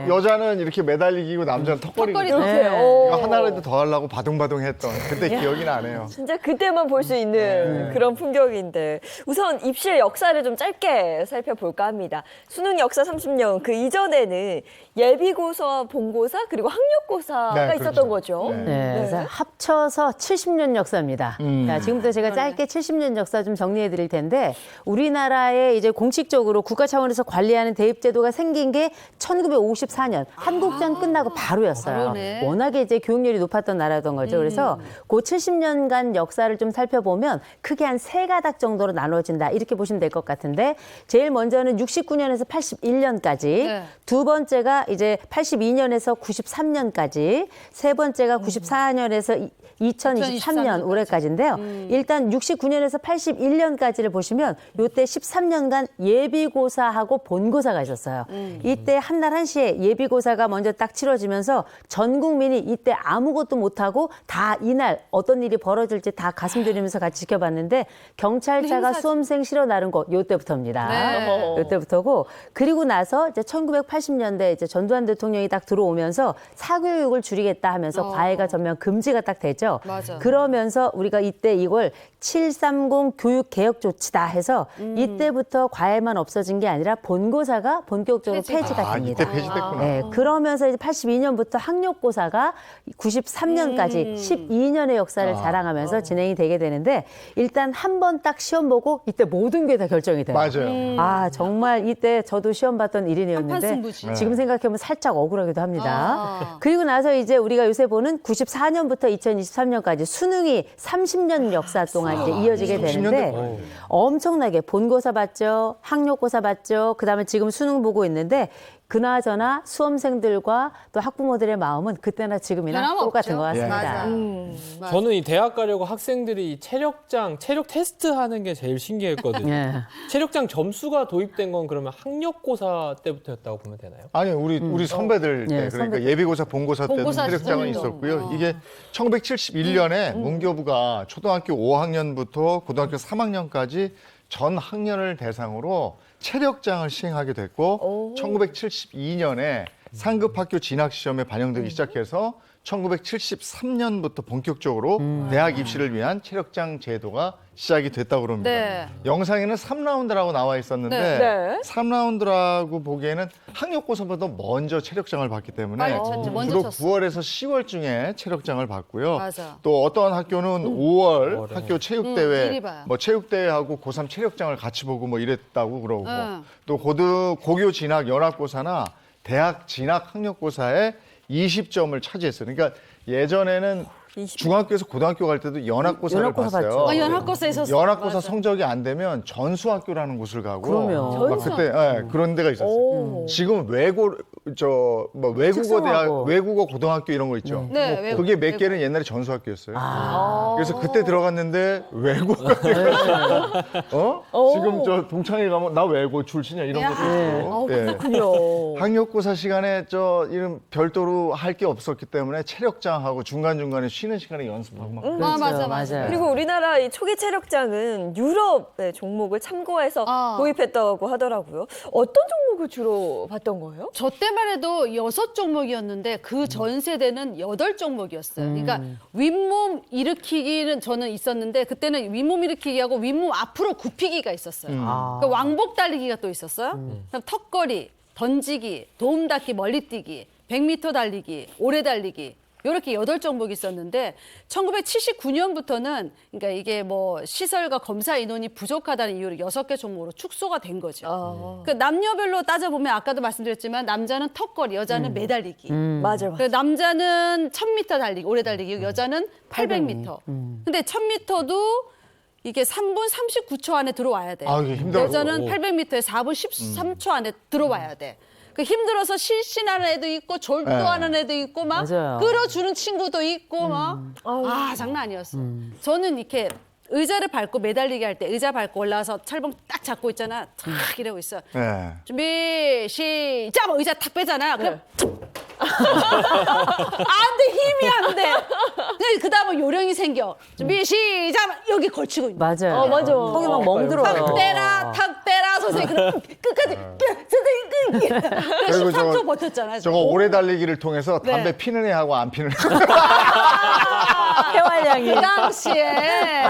여자는 이렇게 매달리기고 남자는 턱걸이고 이렇게. 이거 하나라도 더 하려고 바둥바둥했던 그때 기억이 나네요. 진짜 그때만 볼 수 있는 그런 풍경인데 우선 입시의 역사를 좀 짧게 살펴볼까 합니다. 수능 역사 30년 그 이전에는 예비고사, 본고사 그리고 학력고사가 있었던 거죠. 그래서 합쳐서 70년 역사입니다. 자, 지금부터 제가 짧게 70년 역사 좀 정리해 드릴 텐데 우리나라에 이제 공식적으로 국가 차원에서 관리하는 대입제도가 생긴 게 1954년 한국전 끝나고 바로였어요. 바로네. 워낙에 이제 교육열이 높았던 나라였던 거죠. 그래서 그 70년간 역사를 좀 살펴보면 크게 한 세 가닥 정도로 나눠진다. 이렇게 보시면 될 것 같은데 제일 먼저는 69년에서 81년까지 두 번째가 이제 82년에서 93년까지 세 번째가 94년에서 2023년 올해까지인데요. 일단 69년에서 81년까지를 보시면 이때 13년간 예비고사하고 본고사가 있었어요. 이때 한날 한시에 예비고사가 먼저 딱 치러지면서 전 국민이 이때 아무것도 못하고 다 이날 어떤 일이 벌어질지 다 가슴 졸이면서 같이 지켜봤는데 경찰차가 수험생 실어 나른 곳 이때부터입니다. 이때부터고 그리고 나서 이제 1980년대 이제 전두환 대통령이 딱 들어오면서 사교육을 줄이겠다 하면서 과외가 전면 금지가 딱 됐죠. 맞아. 그러면서 우리가 이때 이걸 730 교육 개혁 조치다 해서 이때부터 과외만 없어진 게 아니라 본고사가 본격적으로 폐지가 됩니다. 이때 폐지됐구나. 네, 그러면서 이제 82년부터 학력고사가 93년까지 12년의 역사를 자랑하면서 진행이 되게 되는데 일단 한 번 딱 시험 보고 이때 모든 게 다 결정이 돼요. 맞아요. 아 정말 이때 저도 시험 봤던 일인이었는데 한판승부지. 지금 생각해보면 살짝 억울하기도 합니다. 그리고 나서 이제 우리가 요새 보는 94년부터 2023년까지 수능이 30년 역사 동안 이제 이어지게 되는데 엄청나게 본고사 봤죠, 학력고사 봤죠, 그다음에 지금 수능 보고 있는데 그나저나 수험생들과 또 학부모들의 마음은 그때나 지금이나 똑같은 것 같습니다. 맞아. 저는 이 대학 가려고 학생들이 이 체력 테스트 하는 게 제일 신기했거든요. 예. 체력장 점수가 도입된 건 그러면 학력고사 때부터였다고 보면 되나요? 아니 우리 선배들 때 그러니까 선배들. 예비고사, 본고사 때도 본고사 체력장은 시절이죠. 있었고요. 이게 1971년에 문교부가 초등학교 5학년부터 고등학교 3학년까지 전 학년을 대상으로 체력장을 시행하게 됐고 1972년에 상급 학교 진학 시험에 반영되기 시작해서 1973년부터 본격적으로 대학 입시를 위한 체력장 제도가 시작이 됐다고 그럽니다. 네. 영상에는 3라운드라고 나와 있었는데 네. 3라운드라고 보기에는 학력고사보다 먼저 체력장을 받기 때문에 빨리 쳤지, 먼저 주로 쳤어. 9월에서 10월중에 체력장을 받고요. 맞아. 또 어떤 학교는 5월 학교 미리 체육대회, 봐요. 뭐 체육대회하고 고3 체력장을 같이 보고 뭐 이랬다고 그러고 응. 또 고교 진학 연합고사나 대학 진학 학력고사에 20점을 차지했어요. 그러니까 예전에는 중학교에서 고등학교 갈 때도 연합고사를 연합고사 봤어요. 봤죠. 연합고사 있었어. 연합고사 맞아. 성적이 안 되면 전수학교라는 곳을 가고 그럼요. 막 그때 그런 데가 있었어요. 지금 외국어 대학, 특성화고. 외국어 고등학교 이런 거 있죠. 네, 뭐 외국, 그게 몇 외국. 개는 옛날에 전수학교였어요. 그래서 그때 들어갔는데 외국어가 지금 저 동창회 가면 나 외고 출신이야 이런 것도 있고. 그렇군요. 학력고사 시간에 이런 별도로 할 게 없었기 때문에 체력장하고 중간중간에 쉬는 시간에 연습하고 막 맞아. 그리고 우리나라 이 초기 체력장은 유럽의 종목을 참고해서 도입했다고 하더라고요. 어떤 종목을 주로 봤던 거예요? 저 때만 해도 6종목이었는데 그 전 세대는 8종목이었어요. 그러니까 윗몸 일으키기는 저는 있었는데 그때는 윗몸 일으키기하고 윗몸 앞으로 굽히기가 있었어요. 그러니까 왕복 달리기가 또 있었어요. 그다음 턱걸이, 던지기, 도움 닫기, 멀리뛰기, 100m 달리기, 오래 달리기 이렇게 8종목이 있었는데 1979년부터는 그러니까 이게 뭐 시설과 검사 인원이 부족하다는 이유로 6개 종목으로 축소가 된 거죠. 그 남녀별로 따져보면 아까도 말씀드렸지만 남자는 턱걸이, 여자는 매달리기. 맞아. 그 남자는 1000m 달리기, 오래 달리기, 여자는 800m. 근데 1000m도 이게 3분 39초 안에 들어와야 돼. 이게 힘들어. 여자는 800m에 4분 13초 안에 들어와야 돼. 그 힘들어서 실신하는 애도 있고 졸도하는 애도 있고 막 맞아요. 끌어주는 친구도 있고 막 장난 아니었어. 저는 이렇게 의자를 밟고 매달리기 할 때 의자 밟고 올라와서 철봉 딱 잡고 있잖아. 탁 이러고 있어. 네. 준비 시작. 의자 탁 빼잖아. 그럼 안 돼, 힘이 안 돼. 그 다음에 요령이 생겨. 준비 시작. 여기 걸치고 있는. 맞아요. 맞아. 속이 막 멍들어요. 탁 빼라 선생님. 그럼 끝까지 선생님 끝. 그리고 13초 버텼잖아요. 저거 오래 달리기를 통해서 담배 피는 애하고 안 피는 애. 해활량이. 그 당시에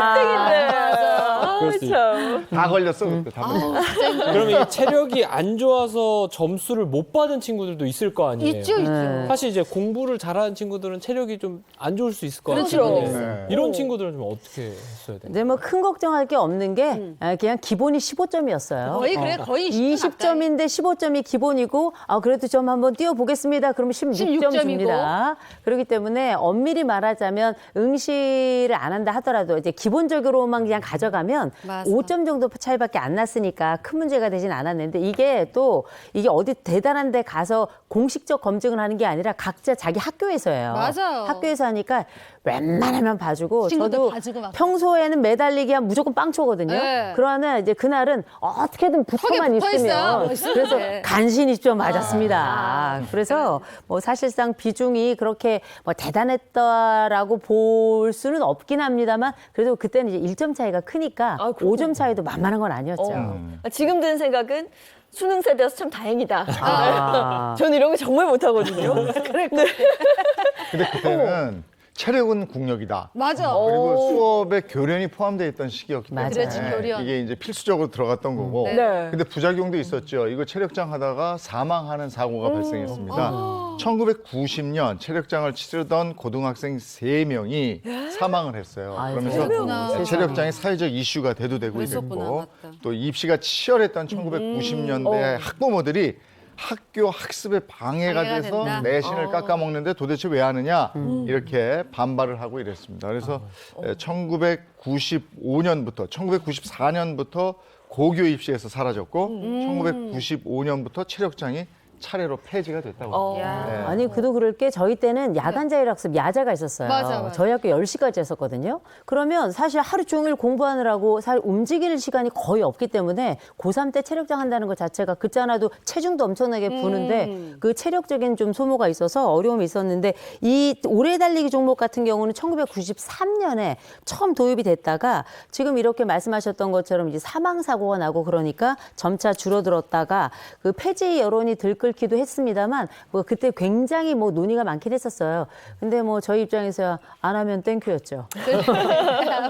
참. 다 걸렸어 그때 다 걸렸어. 그럼 이 체력이 안 좋아서 점수를 못 받은 친구들도 있을 거 아니에요? 있죠. 사실 이제 공부를 잘하는 친구들은 체력이 좀 안 좋을 수 있을 것 그렇죠. 같아요. 네. 이런 친구들은 좀 어떻게 했어야 돼요? 근데 뭐 큰 걱정할 게 없는 게 그냥 기본이 15점이었어요. 거의 그래, 거의 20점인데 15점이 기본이고 그래도 좀 한번 뛰어보겠습니다. 그러면 16점 16점이고. 줍니다. 그렇기 때문에 엄밀히 말하자면 응시를 안 한다 하더라도 이제 기본적으로만 그냥 가져가면 맞아. 5점 정도 차이밖에 안 났으니까 큰 문제가 되진 않았는데 이게 어디 대단한 데 가서 공식적 검증을 하는 게 아니라 각자 자기 학교에서 해요. 맞아요. 학교에서 하니까 웬만하면 봐주고 친구들 저도 봐주고 막. 평소에는 매달리기 하면 무조건 빵초거든요. 네. 그러나 이제 그날은 어떻게든 붙어만 턱에 붙어 있어요. 있으면 그래서 네. 간신히 좀 맞았습니다. 그래서 뭐 사실상 비중이 그렇게 뭐 대단했다라고 볼 수는 없긴 합니다만 그래도 그때는 이제 1점 차이가 크니까 5점 차이도 만만한 건 아니었죠. 지금 드는 생각은 수능 세대여서 참 다행이다. 아. 저는 이런 거 정말 못하거든요. 근데 그때는 체력은 국력이다. 맞아. 그리고 수업에 교련이 포함되어 있던 시기였기 때문에 그렇지, 교련. 이게 이제 필수적으로 들어갔던 거고. 네. 근데 부작용도 있었죠. 이거 체력장 하다가 사망하는 사고가 발생했습니다. 1990년 체력장을 치르던 고등학생 3명이 사망을 했어요. 그러면서 그랬구나. 체력장이 사회적 이슈가 대두되고 그랬었구나, 있고 맞다. 또 입시가 치열했던 1990년대 학부모들이 학교 학습에 방해가 방해가 돼서 된다. 내신을 깎아먹는데 도대체 왜 하느냐 이렇게 반발을 하고 이랬습니다. 그래서 1994년부터 고교 입시에서 사라졌고 1995년부터 체력장이 차례로 폐지가 됐다고. 네. 아니 그도 그럴 게 저희 때는 야간 자율학습 야자가 있었어요. 맞아. 저희 학교 10시까지 했었거든요. 그러면 사실 하루 종일 공부하느라고 사실 움직일 시간이 거의 없기 때문에 고3 때 체력장 한다는 것 자체가 그잖아도 체중도 엄청나게 부는데 그 체력적인 좀 소모가 있어서 어려움이 있었는데 이 오래 달리기 종목 같은 경우는 1993년에 처음 도입이 됐다가 지금 이렇게 말씀하셨던 것처럼 이제 사망 사고가 나고 그러니까 점차 줄어들었다가 그 폐지 여론이 들끓기도 했습니다만 뭐 그때 굉장히 뭐 논의가 많긴 했었어요. 근데 뭐 저희 입장에서 안 하면 땡큐였죠.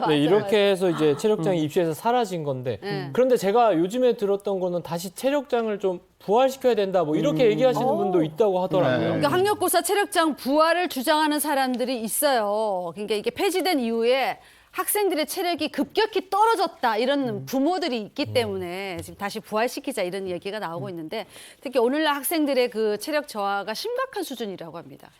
네, 이렇게 해서 이제 체력장이 입시에서 사라진 건데 그런데 제가 요즘에 들었던 거는 다시 체력장을 좀 부활시켜야 된다 뭐 이렇게 얘기하시는 분도 있다고 하더라고요. 그러니까 학력고사 체력장 부활을 주장하는 사람들이 있어요. 그러니까 이게 폐지된 이후에 학생들의 체력이 급격히 떨어졌다 이런 부모들이 있기 때문에 지금 다시 부활시키자 이런 얘기가 나오고 있는데 특히 오늘날 학생들의 그 체력 저하가 심각한 수준이라고 합니다.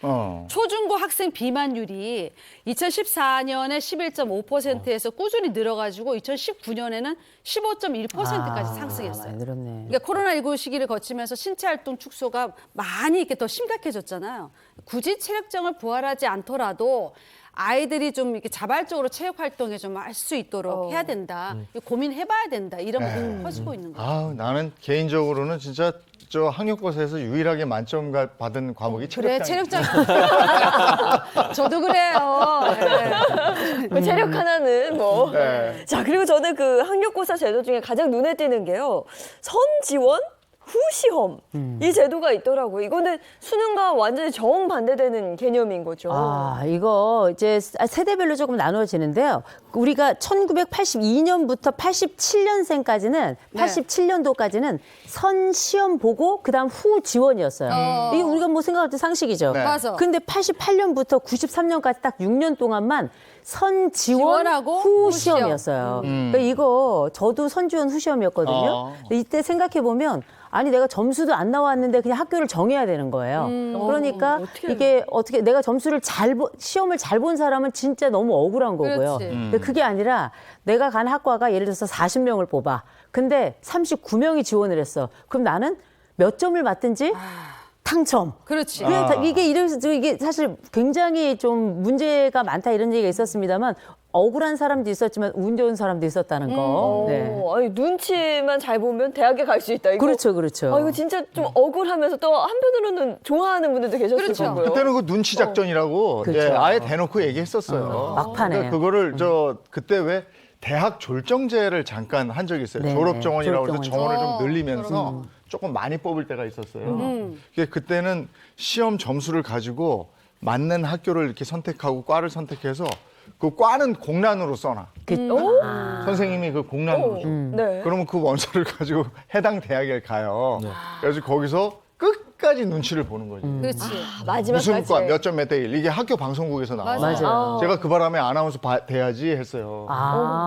초중고 학생 비만율이 2014년에 11.5%에서 꾸준히 늘어가지고 2019년에는 15.1%까지 상승했어요. 많이 늘었네. 그러니까 코로나19 시기를 거치면서 신체 활동 축소가 많이 이렇게 더 심각해졌잖아요. 굳이 체력장을 부활하지 않더라도 아이들이 좀 이렇게 자발적으로 체육 활동에 좀 할 수 있도록 해야 된다. 고민해봐야 된다. 이런 부분이 커지고 있는 거예요. 아, 나는 개인적으로는 진짜 저 학력고사에서 유일하게 만점 받은 과목이 그래, 체력장. 저도 그래요. 그 체력 하나는 뭐. 네. 자, 그리고 저는 그 학력고사 제도 중에 가장 눈에 띄는 게요. 선지원 후 시험 이 제도가 있더라고요. 이거는 수능과 완전히 정반대되는 개념인 거죠. 아, 이거 이제 세대별로 조금 나누어지는데요. 우리가 1982년부터 87년생까지는 87년도까지는 선 시험 보고 그다음 후 지원이었어요. 이게 우리가 뭐 생각할 때 상식이죠. 네. 맞아. 근데 88년부터 93년까지 딱 6년 동안만 선 지원하고 후 시험이었어요. 그러니까 이거 저도 선 지원 후 시험이었거든요. 근데 이때 생각해 보면 아니 내가 점수도 안 나왔는데 그냥 학교를 정해야 되는 거예요. 그러니까 이게 어떻게 내가 점수를 시험을 잘 본 사람은 진짜 너무 억울한 거고요. 근데 그게 아니라 내가 간 학과가 예를 들어서 40명을 뽑아. 근데 39명이 지원을 했어. 그럼 나는 몇 점을 맞든지 당첨. 그렇지. 이게 사실 굉장히 좀 문제가 많다 이런 얘기가 있었습니다만 억울한 사람도 있었지만 운 좋은 사람도 있었다는 거. 네. 아니, 눈치만 잘 보면 대학에 갈 수 있다. 이거. 그렇죠, 그렇죠. 이거 진짜 좀 억울하면서 또 한편으로는 좋아하는 분들도 계셨을 거고요. 그때는 그 눈치 작전이라고 그렇죠. 예, 아예 대놓고 얘기했었어요. 막판에. 그러니까 그거를 그때 왜 대학 졸정제를 잠깐 한 적이 있어요. 네, 졸업 정원이라고 해서 졸업 정원을 좀 늘리면서 조금 많이 뽑을 때가 있었어요. 그때는 시험 점수를 가지고 맞는 학교를 이렇게 선택하고 과를 선택해서 그 과는 공란으로 써놔. 선생님이 그 공란으로 줘. 네. 그러면 그 원서를 가지고 해당 대학에 가요. 그래서 거기서 끝까지 눈치를 보는 거지. 그렇지. 마지막까지. 무슨 과 몇 점 몇 대 1. 이게 학교 방송국에서 나와요. 맞아요. 제가 그 바람에 아나운서 돼야지 했어요.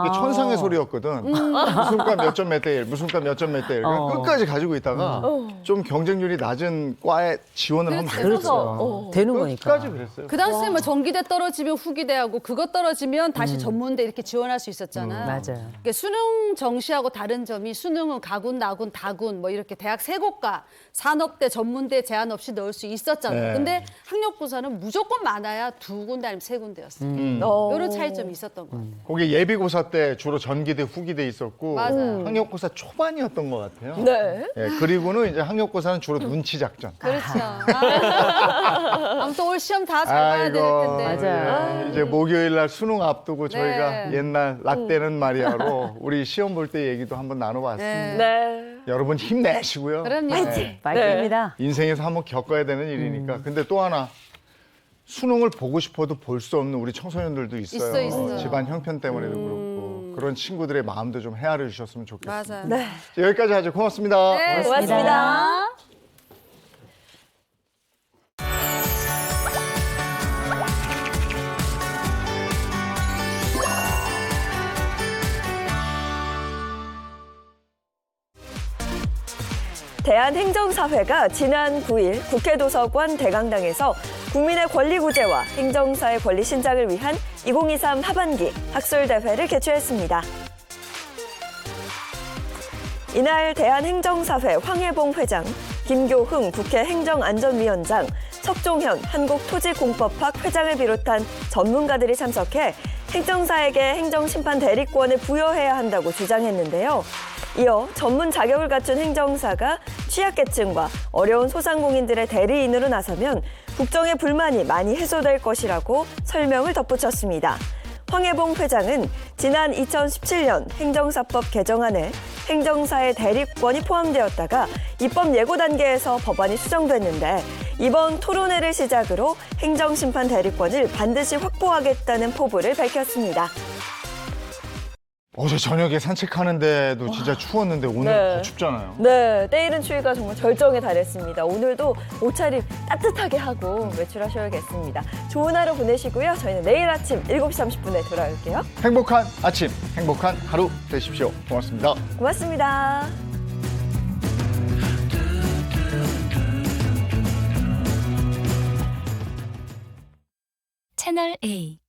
이게 천상의 소리였거든. 무슨 과 몇 점 몇 대 1, 무슨 과 몇 점 몇 대 1. 끝까지 가지고 있다가 좀 경쟁률이 낮은 과에 지원을 하면 그렇죠. 되는 거니까. 끝까지 그랬어요. 그 당시에 뭐 전기대 떨어지면 후기대하고 그거 떨어지면 다시 전문대 이렇게 지원할 수 있었잖아요. 맞아요. 그러니까 수능 정시하고 다른 점이 수능은 가군, 나군, 다군 뭐 이렇게 대학 세 곳과 산업대, 전문대 제한 없이 넣을 수 있었잖아요. 네. 근데 학력고사는 무조건 많아야 2군데 아니면 3군데였어요. 이런 차이점이 있었던 것 같아요. 거기 예비고사 때 주로 전기대, 후기대 있었고 맞아요. 학력고사 초반이었던 것 같아요. 네. 예, 그리고는 이제 학력고사는 주로 눈치 작전. 그렇죠. 아무튼 올 시험 다 잘 봐야 될 텐데. 맞아요. 이제 목요일 날 수능 앞두고 네. 저희가 옛날 라떼는 마리아로 우리 시험 볼 때 얘기도 한번 나눠봤습니다. 네. 여러분 힘내시고요. 그럼요. 파이팅입니다. 인생에서 한번 겪어야 되는 일이니까. 근데 또 하나 수능을 보고 싶어도 볼 수 없는 우리 청소년들도 있어요. 있어요. 집안 형편 때문에도 그렇고 그런 친구들의 마음도 좀 헤아려 주셨으면 좋겠습니다. 맞아요. 네. 자, 여기까지 하죠. 고맙습니다. 네, 고맙습니다. 대한행정사회가 지난 9일 국회도서관 대강당에서 국민의 권리구제와 행정사의 권리 신장을 위한 2023 하반기 학술대회를 개최했습니다. 이날 대한행정사회 황혜봉 회장, 김교흥 국회 행정안전위원장, 석종현 한국토지공법학 회장을 비롯한 전문가들이 참석해 행정사에게 행정심판 대리권을 부여해야 한다고 주장했는데요. 이어 전문 자격을 갖춘 행정사가 취약계층과 어려운 소상공인들의 대리인으로 나서면 국정의 불만이 많이 해소될 것이라고 설명을 덧붙였습니다. 황해봉 회장은 지난 2017년 행정사법 개정안에 행정사의 대리권이 포함되었다가 입법 예고 단계에서 법안이 수정됐는데 이번 토론회를 시작으로 행정심판 대리권을 반드시 확보하겠다는 포부를 밝혔습니다. 어제 저녁에 산책하는데도 진짜 추웠는데 오늘 더 춥잖아요. 네, 때이른 추위가 정말 절정에 달했습니다. 오늘도 옷차림 따뜻하게 하고 외출하셔야겠습니다. 좋은 하루 보내시고요. 저희는 내일 아침 7시 30분에 돌아올게요. 행복한 아침, 행복한 하루 되십시오. 고맙습니다. 고맙습니다. 채널 A